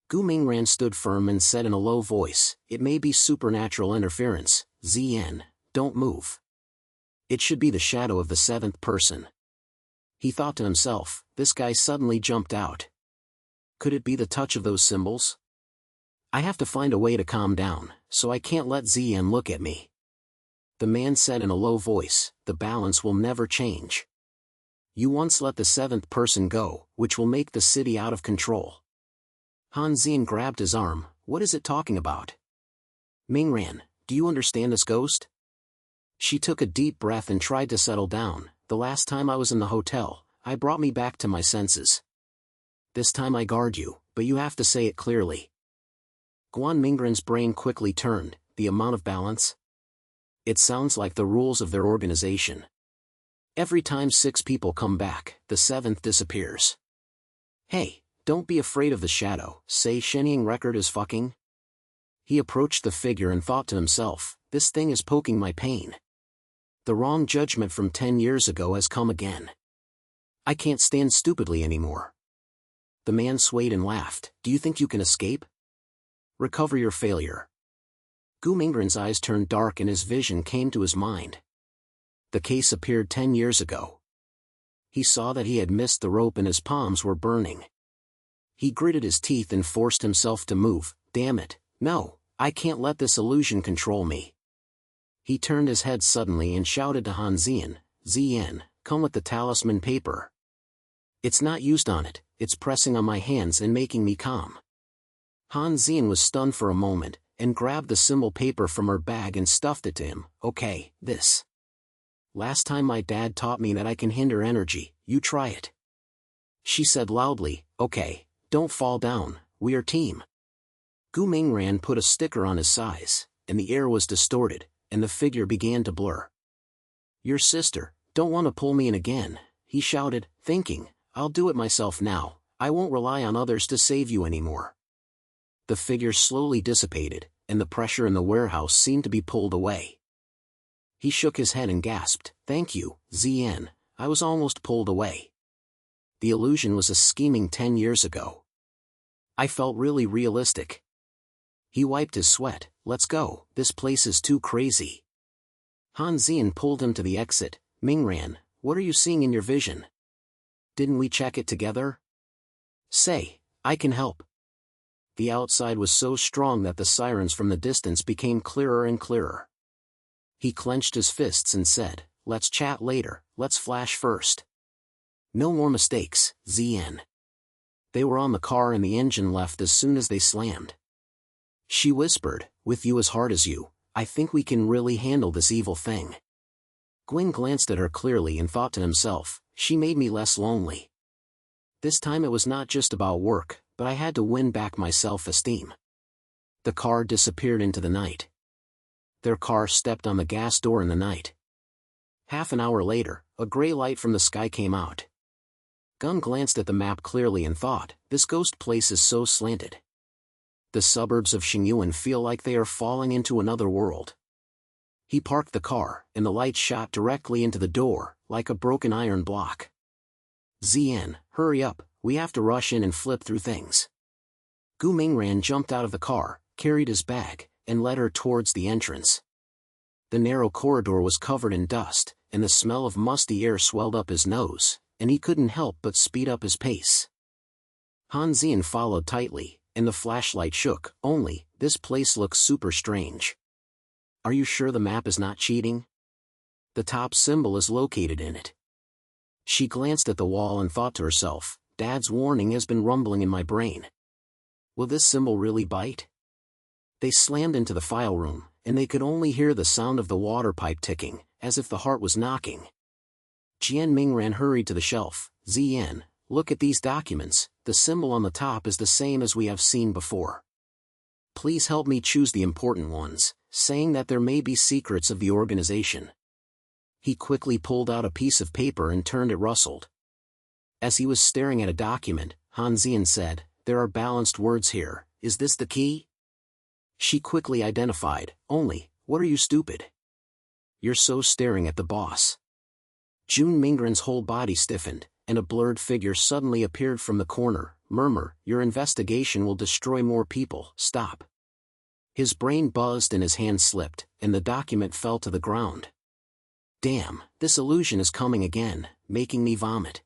Gu Mingran stood firm and said in a low voice, it may be supernatural interference, Zian, don't move. It should be the shadow of the seventh person. He thought to himself, this guy suddenly jumped out. Could it be the touch of those symbols? I have to find a way to calm down, so I can't let Zian look at me. The man said in a low voice, the balance will never change. You once let the seventh person go, which will make the city out of control. Han Zian grabbed his arm. What is it talking about? Mingran, do you understand this ghost? She took a deep breath and tried to settle down. The last time I was in the hotel, I brought me back to my senses. This time I guard you, but you have to say it clearly. Guan Mingran's brain quickly turned. The amount of balance? It sounds like the rules of their organization. Every time 6 people come back, the 7th disappears. Hey, don't be afraid of the shadow, say Shenying record is fucking. He approached the figure and thought to himself, this thing is poking my pain. The wrong judgment from 10 years ago has come again. I can't stand stupidly anymore. The man swayed and laughed. Do you think you can escape? Recover your failure. Gu Mingran's eyes turned dark and his vision came to his mind. The case appeared 10 years ago. He saw that he had missed the rope and his palms were burning. He gritted his teeth and forced himself to move. Damn it, no, I can't let this illusion control me. He turned his head suddenly and shouted to Han Zian, Zian, come with the talisman paper. It's not used on it, it's pressing on my hands and making me calm. Han Zian was stunned for a moment, and grabbed the symbol paper from her bag and stuffed it to him. Okay, this. Last time my dad taught me that I can hinder energy, you try it. She said loudly, okay, don't fall down, we are team. Gu Mingran put a sticker on his size, and the air was distorted, and the figure began to blur. Your sister, don't want to pull me in again, he shouted, thinking, I'll do it myself now, I won't rely on others to save you anymore. The figure slowly dissipated, and the pressure in the warehouse seemed to be pulled away. He shook his head and gasped, thank you, Zien, I was almost pulled away. The illusion was a scheming 10 years ago. I felt really realistic. He wiped his sweat, let's go, this place is too crazy. Han Zien pulled him to the exit. Mingran, what are you seeing in your vision? Didn't we check it together? Say, I can help. The outside was so strong that the sirens from the distance became clearer and clearer. He clenched his fists and said, let's chat later, let's flash first. No more mistakes, Zien. They were on the car and the engine left as soon as they slammed. She whispered, with you as hard as you, I think we can really handle this evil thing. Gwyn glanced at her clearly and thought to himself, she made me less lonely. This time it was not just about work, but I had to win back my self-esteem. The car disappeared into the night. Their car stepped on the gas door in the night. Half an hour later, a gray light from the sky came out. Gun glanced at the map clearly and thought, this ghost place is so slanted. The suburbs of Xingyuan feel like they are falling into another world. He parked the car, and the light shot directly into the door, like a broken iron block. Zien, hurry up, we have to rush in and flip through things. Gu Mingran jumped out of the car, carried his bag, and led her towards the entrance. The narrow corridor was covered in dust, and the smell of musty air swelled up his nose, and he couldn't help but speed up his pace. Han Zien followed tightly, and the flashlight shook. Only, this place looks super strange. Are you sure the map is not cheating? The top symbol is located in it. She glanced at the wall and thought to herself, Dad's warning has been rumbling in my brain. Will this symbol really bite? They slammed into the file room, and they could only hear the sound of the water pipe ticking, as if the heart was knocking. Jian Mingran hurried to the shelf. Zien, look at these documents, the symbol on the top is the same as we have seen before. Please help me choose the important ones, saying that there may be secrets of the organization. He quickly pulled out a piece of paper and turned it rustled. As he was staring at a document, Han Zien said, there are balanced words here, is this the key? She quickly identified, only, what are you stupid? You're so staring at the boss. Jun Mingran's whole body stiffened, and a blurred figure suddenly appeared from the corner. Murmur, your investigation will destroy more people, stop. His brain buzzed and his hand slipped, and the document fell to the ground. Damn, this illusion is coming again, making me vomit.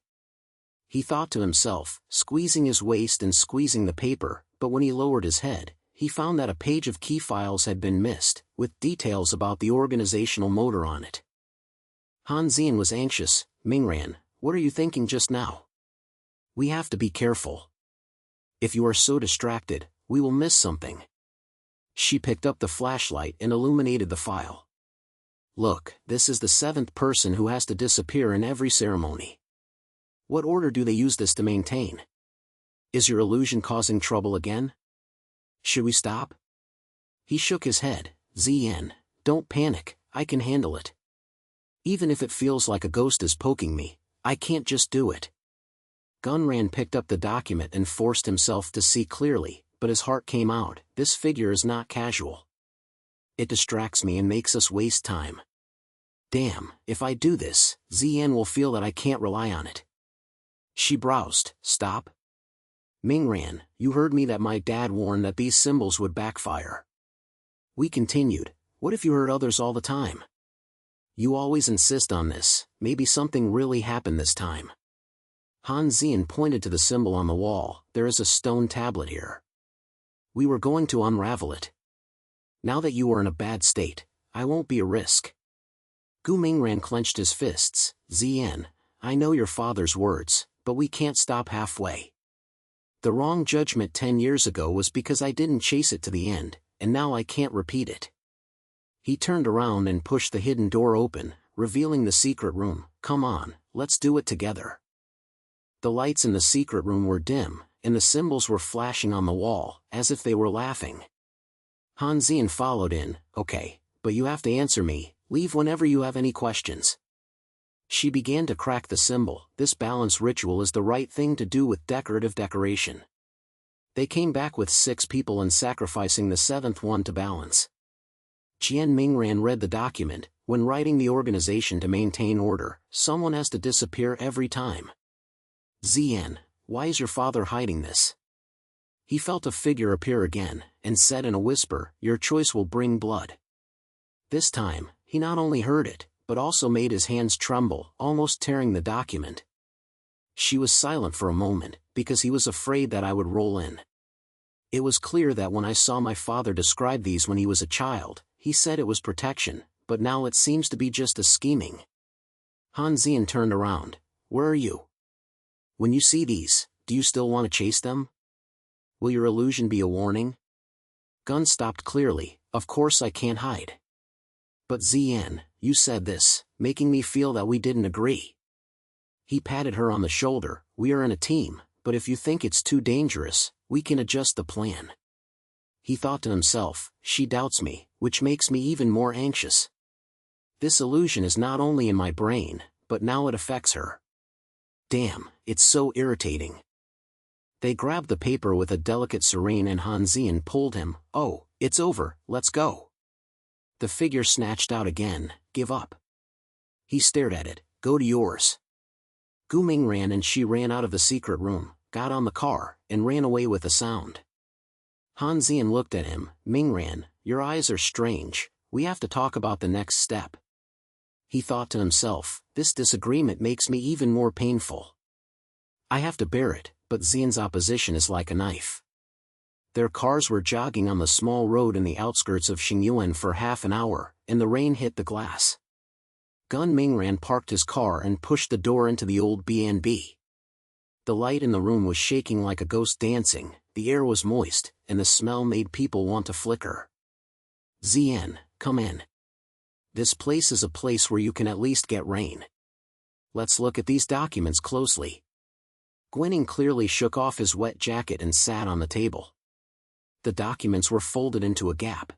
He thought to himself, squeezing his waist and squeezing the paper, but when he lowered his head, he found that a page of key files had been missed, with details about the organizational motor on it. Han Zien was anxious. Mingran, what are you thinking just now? We have to be careful. If you are so distracted, we will miss something. She picked up the flashlight and illuminated the file. Look, this is the 7th person who has to disappear in every ceremony. What order do they use this to maintain? Is your illusion causing trouble again? Should we stop? He shook his head. Zien, don't panic, I can handle it. Even if it feels like a ghost is poking me, I can't just do it. Gunran picked up the document and forced himself to see clearly, but his heart came out. This figure is not casual. It distracts me and makes us waste time. Damn, if I do this, Zien will feel that I can't rely on it. She browsed. Stop. Mingran, you heard me that my dad warned that these symbols would backfire. We continued. What if you heard others all the time? You always insist on this, maybe something really happened this time. Han Zien pointed to the symbol on the wall. There is a stone tablet here. We were going to unravel it. Now that you are in a bad state, I won't be a risk. Gu Mingran clenched his fists. Zien, I know your father's words, but we can't stop halfway. The wrong judgment 10 years ago was because I didn't chase it to the end, and now I can't repeat it. He turned around and pushed the hidden door open, revealing the secret room. Come on, let's do it together. The lights in the secret room were dim, and the symbols were flashing on the wall, as if they were laughing. Hanzian followed in. Okay, but you have to answer me, leave whenever you have any questions. She began to crack the symbol. This balance ritual is the right thing to do with decorative decoration. They came back with 6 people and sacrificing the 7th one to balance. Jian Mingran read the document. When writing the organization to maintain order, someone has to disappear every time. Zian, why is your father hiding this? He felt a figure appear again, and said in a whisper, your choice will bring blood. This time, he not only heard it, but also made his hands tremble, almost tearing the document. She was silent for a moment, because he was afraid that I would roll in. It was clear that when I saw my father describe these when he was a child, he said it was protection, but now it seems to be just a scheming. Hanzian turned around. Where are you? When you see these, do you still want to chase them? Will your illusion be a warning? Gun stopped clearly. Of course I can't hide. But Zian, you said this, making me feel that we didn't agree. He patted her on the shoulder. We are in a team, but if you think it's too dangerous, we can adjust the plan. He thought to himself, she doubts me, which makes me even more anxious. This illusion is not only in my brain, but now it affects her. Damn, it's so irritating. They grabbed the paper with a delicate serene and Hanzian pulled him. Oh, it's over, let's go. The figure snatched out again, give up. He stared at it, go to yours. Gu Ming ran and she ran out of the secret room, got on the car, and ran away with a sound. Hanzian looked at him. Mingran, your eyes are strange, we have to talk about the next step. He thought to himself, this disagreement makes me even more painful. I have to bear it, but Xian's opposition is like a knife. Their cars were jogging on the small road in the outskirts of Xingyuan for half an hour, and the rain hit the glass. Gun Mingran parked his car and pushed the door into the old B&B. The light in the room was shaking like a ghost dancing, the air was moist, and the smell made people want to flicker. Zian, come in. This place is a place where you can at least get rain. Let's look at these documents closely. Guining clearly shook off his wet jacket and sat on the table. The documents were folded into a gap.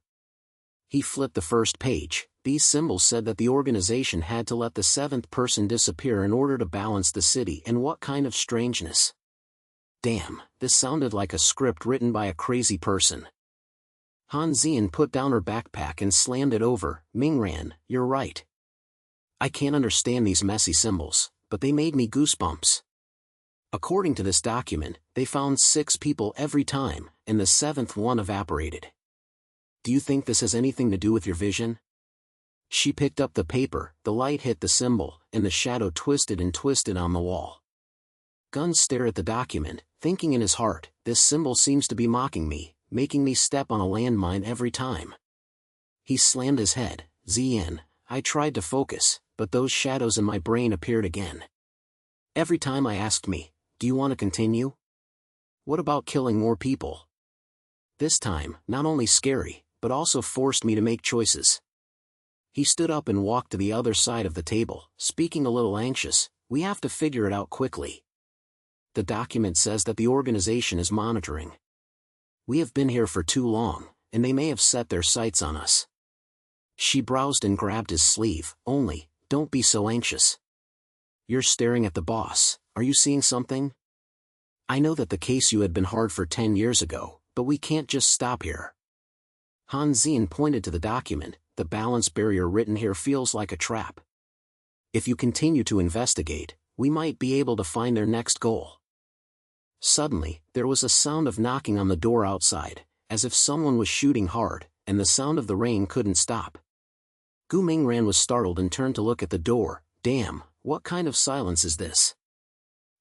He flipped the first page. These symbols said that the organization had to let the 7th person disappear in order to balance the city, and what kind of strangeness. Damn, this sounded like a script written by a crazy person. Hanzian put down her backpack and slammed it over. Mingran, you're right. I can't understand these messy symbols, but they made me goosebumps. According to this document, they found 6 people every time, and the 7th one evaporated. Do you think this has anything to do with your vision? She picked up the paper, the light hit the symbol, and the shadow twisted and twisted on the wall. Gun stared at the document, thinking in his heart, this symbol seems to be mocking me, making me step on a landmine every time. He slammed his head. Zian, I tried to focus, but those shadows in my brain appeared again. Every time I asked me, do you want to continue? What about killing more people? This time, not only scary, but also forced me to make choices. He stood up and walked to the other side of the table, speaking a little anxious. We have to figure it out quickly. The document says that the organization is monitoring. We have been here for too long, and they may have set their sights on us. She browsed and grabbed his sleeve. Only, don't be so anxious. You're staring at the boss. Are you seeing something? I know that the case you had been hard for 10 years ago, but we can't just stop here. Hanzian pointed to the document. The balance barrier written here feels like a trap. If you continue to investigate, we might be able to find their next goal. Suddenly, there was a sound of knocking on the door outside, as if someone was shooting hard, and the sound of the rain couldn't stop. Gu Mingran was startled and turned to look at the door. Damn, what kind of silence is this?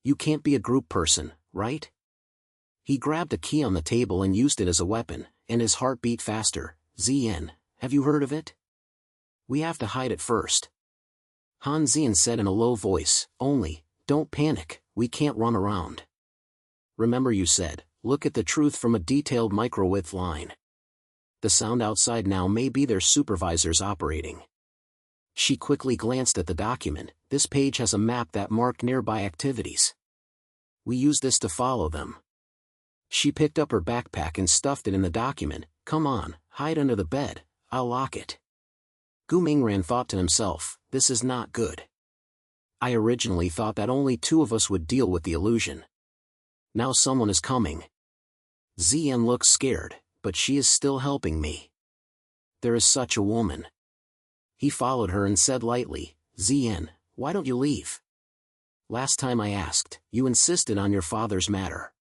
You can't be a group person, right? He grabbed a key on the table and used it as a weapon, and his heart beat faster. Zian, have you heard of it? We have to hide it first. Hanzian said in a low voice. Only, don't panic, we can't run around. Remember you said, look at the truth from a detailed micro-width line. The sound outside now may be their supervisors operating. She quickly glanced at the document. This page has a map that marked nearby activities. We use this to follow them. She picked up her backpack and stuffed it in the document. Come on, hide under the bed, I'll lock it. Gu Mingran thought to himself, this is not good. I originally thought that only two of us would deal with the illusion. Now someone is coming. Zian looks scared, but she is still helping me. There is such a woman. He followed her and said lightly, Zian, why don't you leave? Last time I asked, you insisted on your father's matter.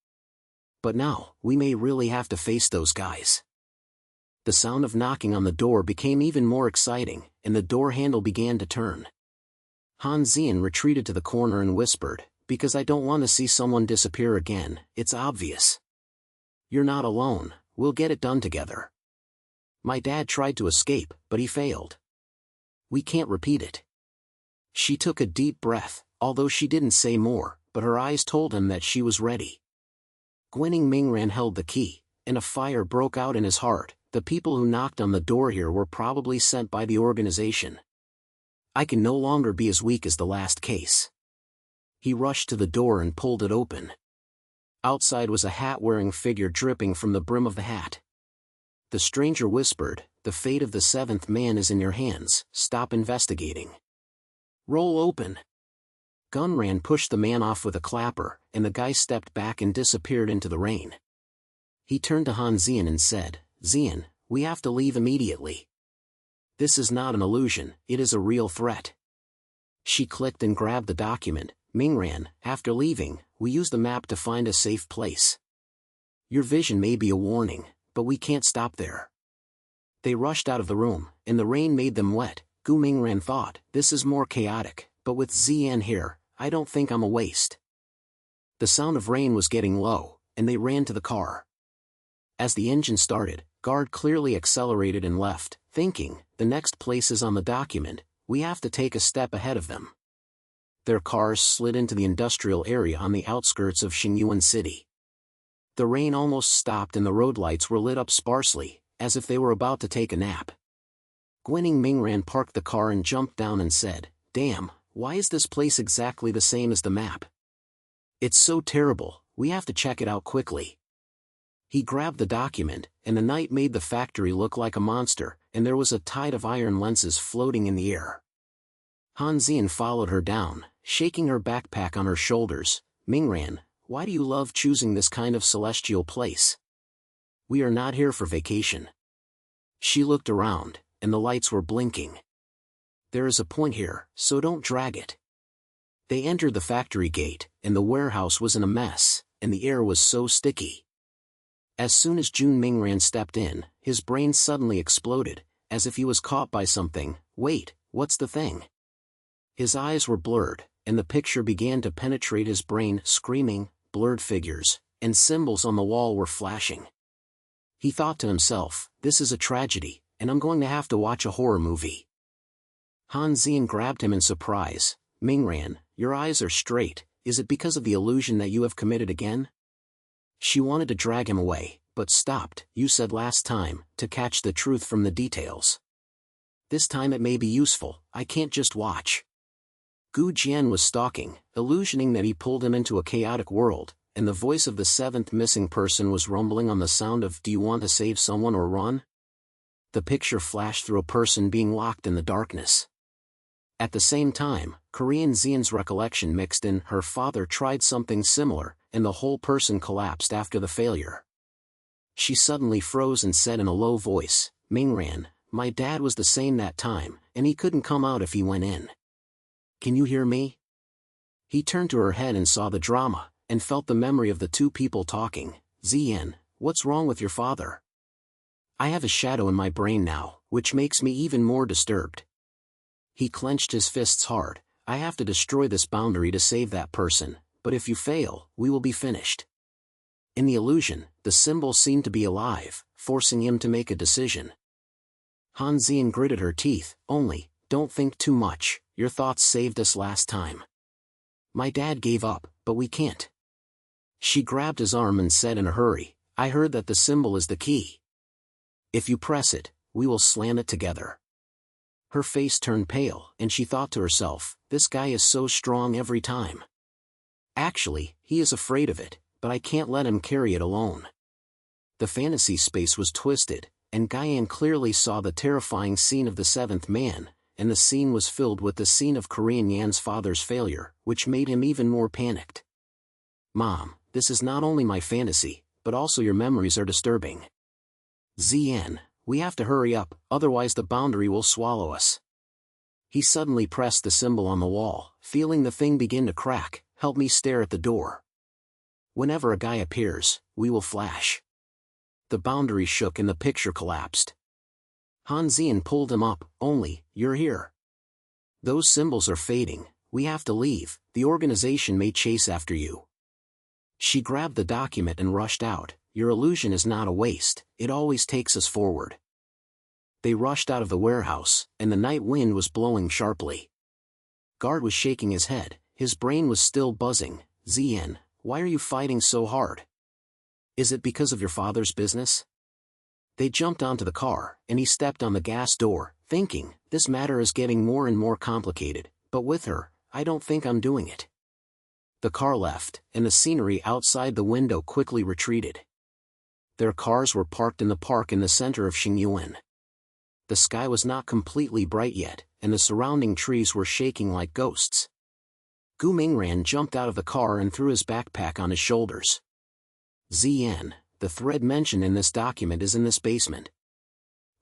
But now, we may really have to face those guys. The sound of knocking on the door became even more exciting, and the door handle began to turn. Han Zian retreated to the corner and whispered, because I don't want to see someone disappear again, it's obvious. You're not alone, we'll get it done together. My dad tried to escape, but he failed. We can't repeat it. She took a deep breath, although she didn't say more, but her eyes told him that she was ready. Gwening Mingran held the key, and a fire broke out in his heart. The people who knocked on the door here were probably sent by the organization. I can no longer be as weak as the last case. He rushed to the door and pulled it open. Outside was a hat-wearing figure dripping from the brim of the hat. The stranger whispered, the fate of the seventh man is in your hands, stop investigating. Roll open. Gunran pushed the man off with a clapper, and the guy stepped back and disappeared into the rain. He turned to Han Zian and said, Zian, we have to leave immediately. This is not an illusion, it is a real threat. She clicked and grabbed the document. Mingran, after leaving, we use the map to find a safe place. Your vision may be a warning, but we can't stop there. They rushed out of the room, and the rain made them wet. Gu Mingran thought, this is more chaotic, but with Zian here, I don't think I'm a waste. The sound of rain was getting low, and they ran to the car. As the engine started, Guard clearly accelerated and left, thinking, the next place is on the document, we have to take a step ahead of them. Their cars slid into the industrial area on the outskirts of Xingyuan City. The rain almost stopped and the road lights were lit up sparsely, as if they were about to take a nap. Gwening Mingran parked the car and jumped down and said, damn, why is this place exactly the same as the map? It's so terrible, we have to check it out quickly. He grabbed the document, and the night made the factory look like a monster, and there was a tide of iron lenses floating in the air. Han Zian followed her down, shaking her backpack on her shoulders. Mingran, why do you love choosing this kind of celestial place? We are not here for vacation. She looked around, and the lights were blinking. There is a point here, so don't drag it. They entered the factory gate, and the warehouse was in a mess, and the air was so sticky. As soon as Jun Mingran stepped in, his brain suddenly exploded, as if he was caught by something. Wait, what's the thing? His eyes were blurred, and the picture began to penetrate his brain. Screaming, blurred figures, and symbols on the wall were flashing. He thought to himself, this is a tragedy, and I'm going to have to watch a horror movie. Han Zian grabbed him in surprise. Mingran, your eyes are straight, is it because of the illusion that you have committed again? She wanted to drag him away, but stopped. You said last time, to catch the truth from the details. This time it may be useful, I can't just watch. Gu Jian was stalking, illusioning that he pulled him into a chaotic world, and the voice of the seventh missing person was rumbling on the sound of, do you want to save someone or run? The picture flashed through a person being locked in the darkness. At the same time, Korean Zian's recollection mixed in. Her father tried something similar, and the whole person collapsed after the failure. She suddenly froze and said in a low voice, Mingran, my dad was the same that time, and he couldn't come out if he went in. Can you hear me? He turned to her head and saw the drama, and felt the memory of the two people talking. Zian, what's wrong with your father? I have a shadow in my brain now, which makes me even more disturbed. He clenched his fists hard. I have to destroy this boundary to save that person, but if you fail, we will be finished. In the illusion, the symbol seemed to be alive, forcing him to make a decision. Han Zian gritted her teeth. Only, don't think too much, your thoughts saved us last time. My dad gave up, but we can't. She grabbed his arm and said in a hurry, I heard that the symbol is the key. If you press it, we will slam it together. Her face turned pale, and she thought to herself, this guy is so strong every time. Actually, he is afraid of it, but I can't let him carry it alone. The fantasy space was twisted, and Guyan clearly saw the terrifying scene of the seventh man, and the scene was filled with the scene of Korean Yan's father's failure, which made him even more panicked. Mom, this is not only my fantasy, but also your memories are disturbing. ZN, we have to hurry up, otherwise the boundary will swallow us. He suddenly pressed the symbol on the wall, feeling the thing begin to crack. Help me stare at the door. Whenever a guy appears, we will flash. The boundary shook and the picture collapsed. Han Zian pulled him up, only, you're here. Those symbols are fading, we have to leave, the organization may chase after you. She grabbed the document and rushed out, your illusion is not a waste, it always takes us forward. They rushed out of the warehouse, and the night wind was blowing sharply. Guard was shaking his head, his brain was still buzzing. Zian, why are you fighting so hard? Is it because of your father's business? They jumped onto the car, and he stepped on the gas door, thinking, this matter is getting more and more complicated, but with her, I don't think I'm doing it. The car left, and the scenery outside the window quickly retreated. Their cars were parked in the park in the center of Xingyuan. The sky was not completely bright yet, and the surrounding trees were shaking like ghosts. Gu Mingran jumped out of the car and threw his backpack on his shoulders. ZN, the thread mentioned in this document is in this basement.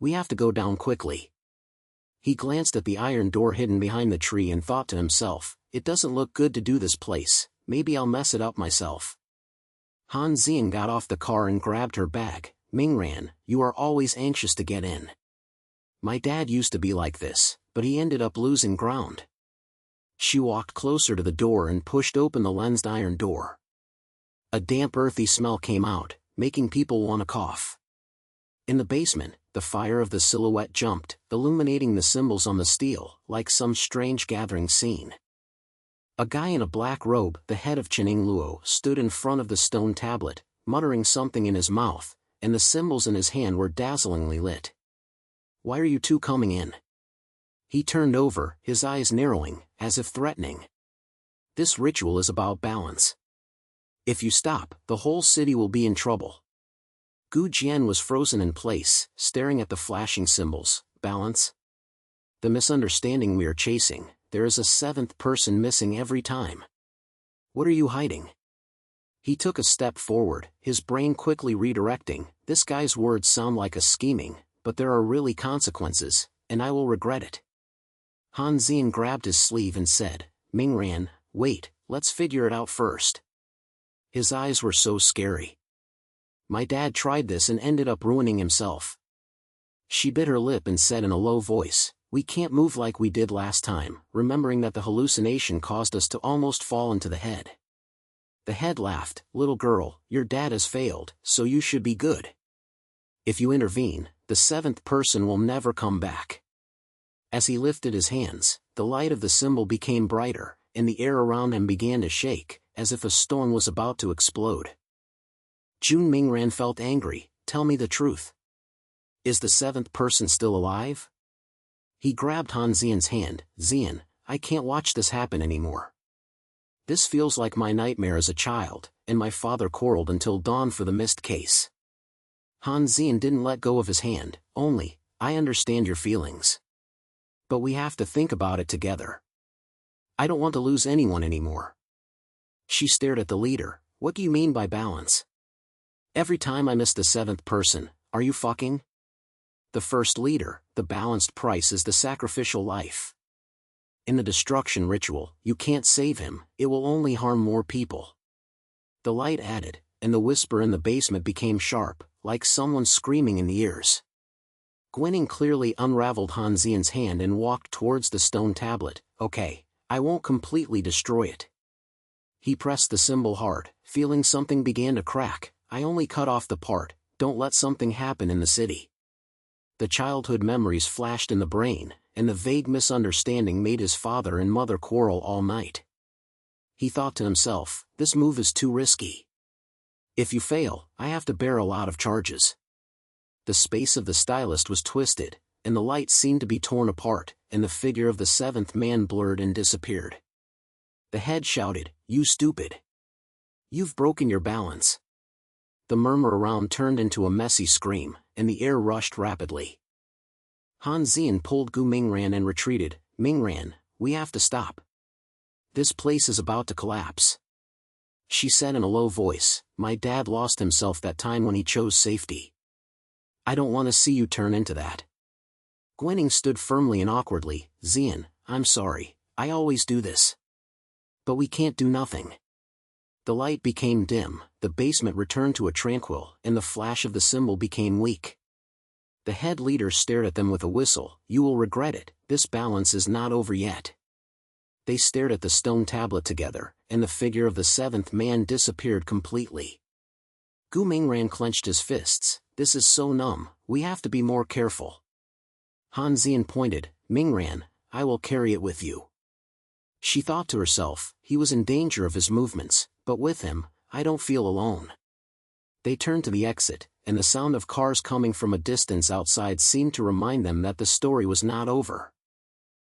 We have to go down quickly. He glanced at the iron door hidden behind the tree and thought to himself, it doesn't look good to do this place, maybe I'll mess it up myself. Han Zian got off the car and grabbed her bag. Mingran, you are always anxious to get in. My dad used to be like this, but he ended up losing ground. She walked closer to the door and pushed open the lensed iron door. A damp earthy smell came out, making people want to cough. In the basement, the fire of the silhouette jumped, illuminating the symbols on the steel, like some strange gathering scene. A guy in a black robe, the head of Chening Luo, stood in front of the stone tablet, muttering something in his mouth, and the symbols in his hand were dazzlingly lit. Why are you two coming in? He turned over, his eyes narrowing, as if threatening. This ritual is about balance. If you stop, the whole city will be in trouble. Gu Jian was frozen in place, staring at the flashing symbols. Balance? The misunderstanding we are chasing, there is a seventh person missing every time. What are you hiding? He took a step forward, his brain quickly redirecting, this guy's words sound like a scheming, but there are really consequences, and I will regret it. Han Zian grabbed his sleeve and said, Mingran, wait, let's figure it out first. His eyes were so scary. My dad tried this and ended up ruining himself. She bit her lip and said in a low voice, we can't move like we did last time, remembering that the hallucination caused us to almost fall into the head. The head laughed, little girl, your dad has failed, so you should be good. If you intervene, the seventh person will never come back. As he lifted his hands, the light of the symbol became brighter, and the air around him began to shake, as if a storm was about to explode. Jun Mingran felt angry, tell me the truth. Is the seventh person still alive? He grabbed Han Zian's hand, Zian, I can't watch this happen anymore. This feels like my nightmare as a child, and my father quarreled until dawn for the missed case. Han Zian didn't let go of his hand, only, I understand your feelings. But we have to think about it together. I don't want to lose anyone anymore. She stared at the leader, what do you mean by balance? Every time I miss the seventh person, are you fucking? The first leader, the balanced price is the sacrificial life. In the destruction ritual, you can't save him, it will only harm more people. The light added, and the whisper in the basement became sharp, like someone screaming in the ears. Gwening clearly unraveled Han Zian's hand and walked towards the stone tablet, okay, I won't completely destroy it. He pressed the symbol hard, feeling something began to crack, I only cut off the part, don't let something happen in the city. The childhood memories flashed in the brain, and the vague misunderstanding made his father and mother quarrel all night. He thought to himself, this move is too risky. If you fail, I have to bear a lot of charges. The space of the stylist was twisted, and the light seemed to be torn apart, and the figure of the seventh man blurred and disappeared. The head shouted, "You stupid! You've broken your balance." The murmur around turned into a messy scream, and the air rushed rapidly. Han Xian pulled Gu Mingran and retreated. "Mingran, we have to stop. This place is about to collapse." She said in a low voice, "My dad lost himself that time when he chose safety. I don't want to see you turn into that." Guaning stood firmly and awkwardly. "Xian, I'm sorry, I always do this. But we can't do nothing." The light became dim, the basement returned to a tranquil, and the flash of the symbol became weak. The head leader stared at them with a whistle. "You will regret it, this balance is not over yet." They stared at the stone tablet together, and the figure of the seventh man disappeared completely. Gu Mingran clenched his fists. "This is so numb, we have to be more careful." Han Xian pointed. "Mingran, I will carry it with you." She thought to herself, he was in danger of his movements, but with him, I don't feel alone. They turned to the exit, and the sound of cars coming from a distance outside seemed to remind them that the story was not over.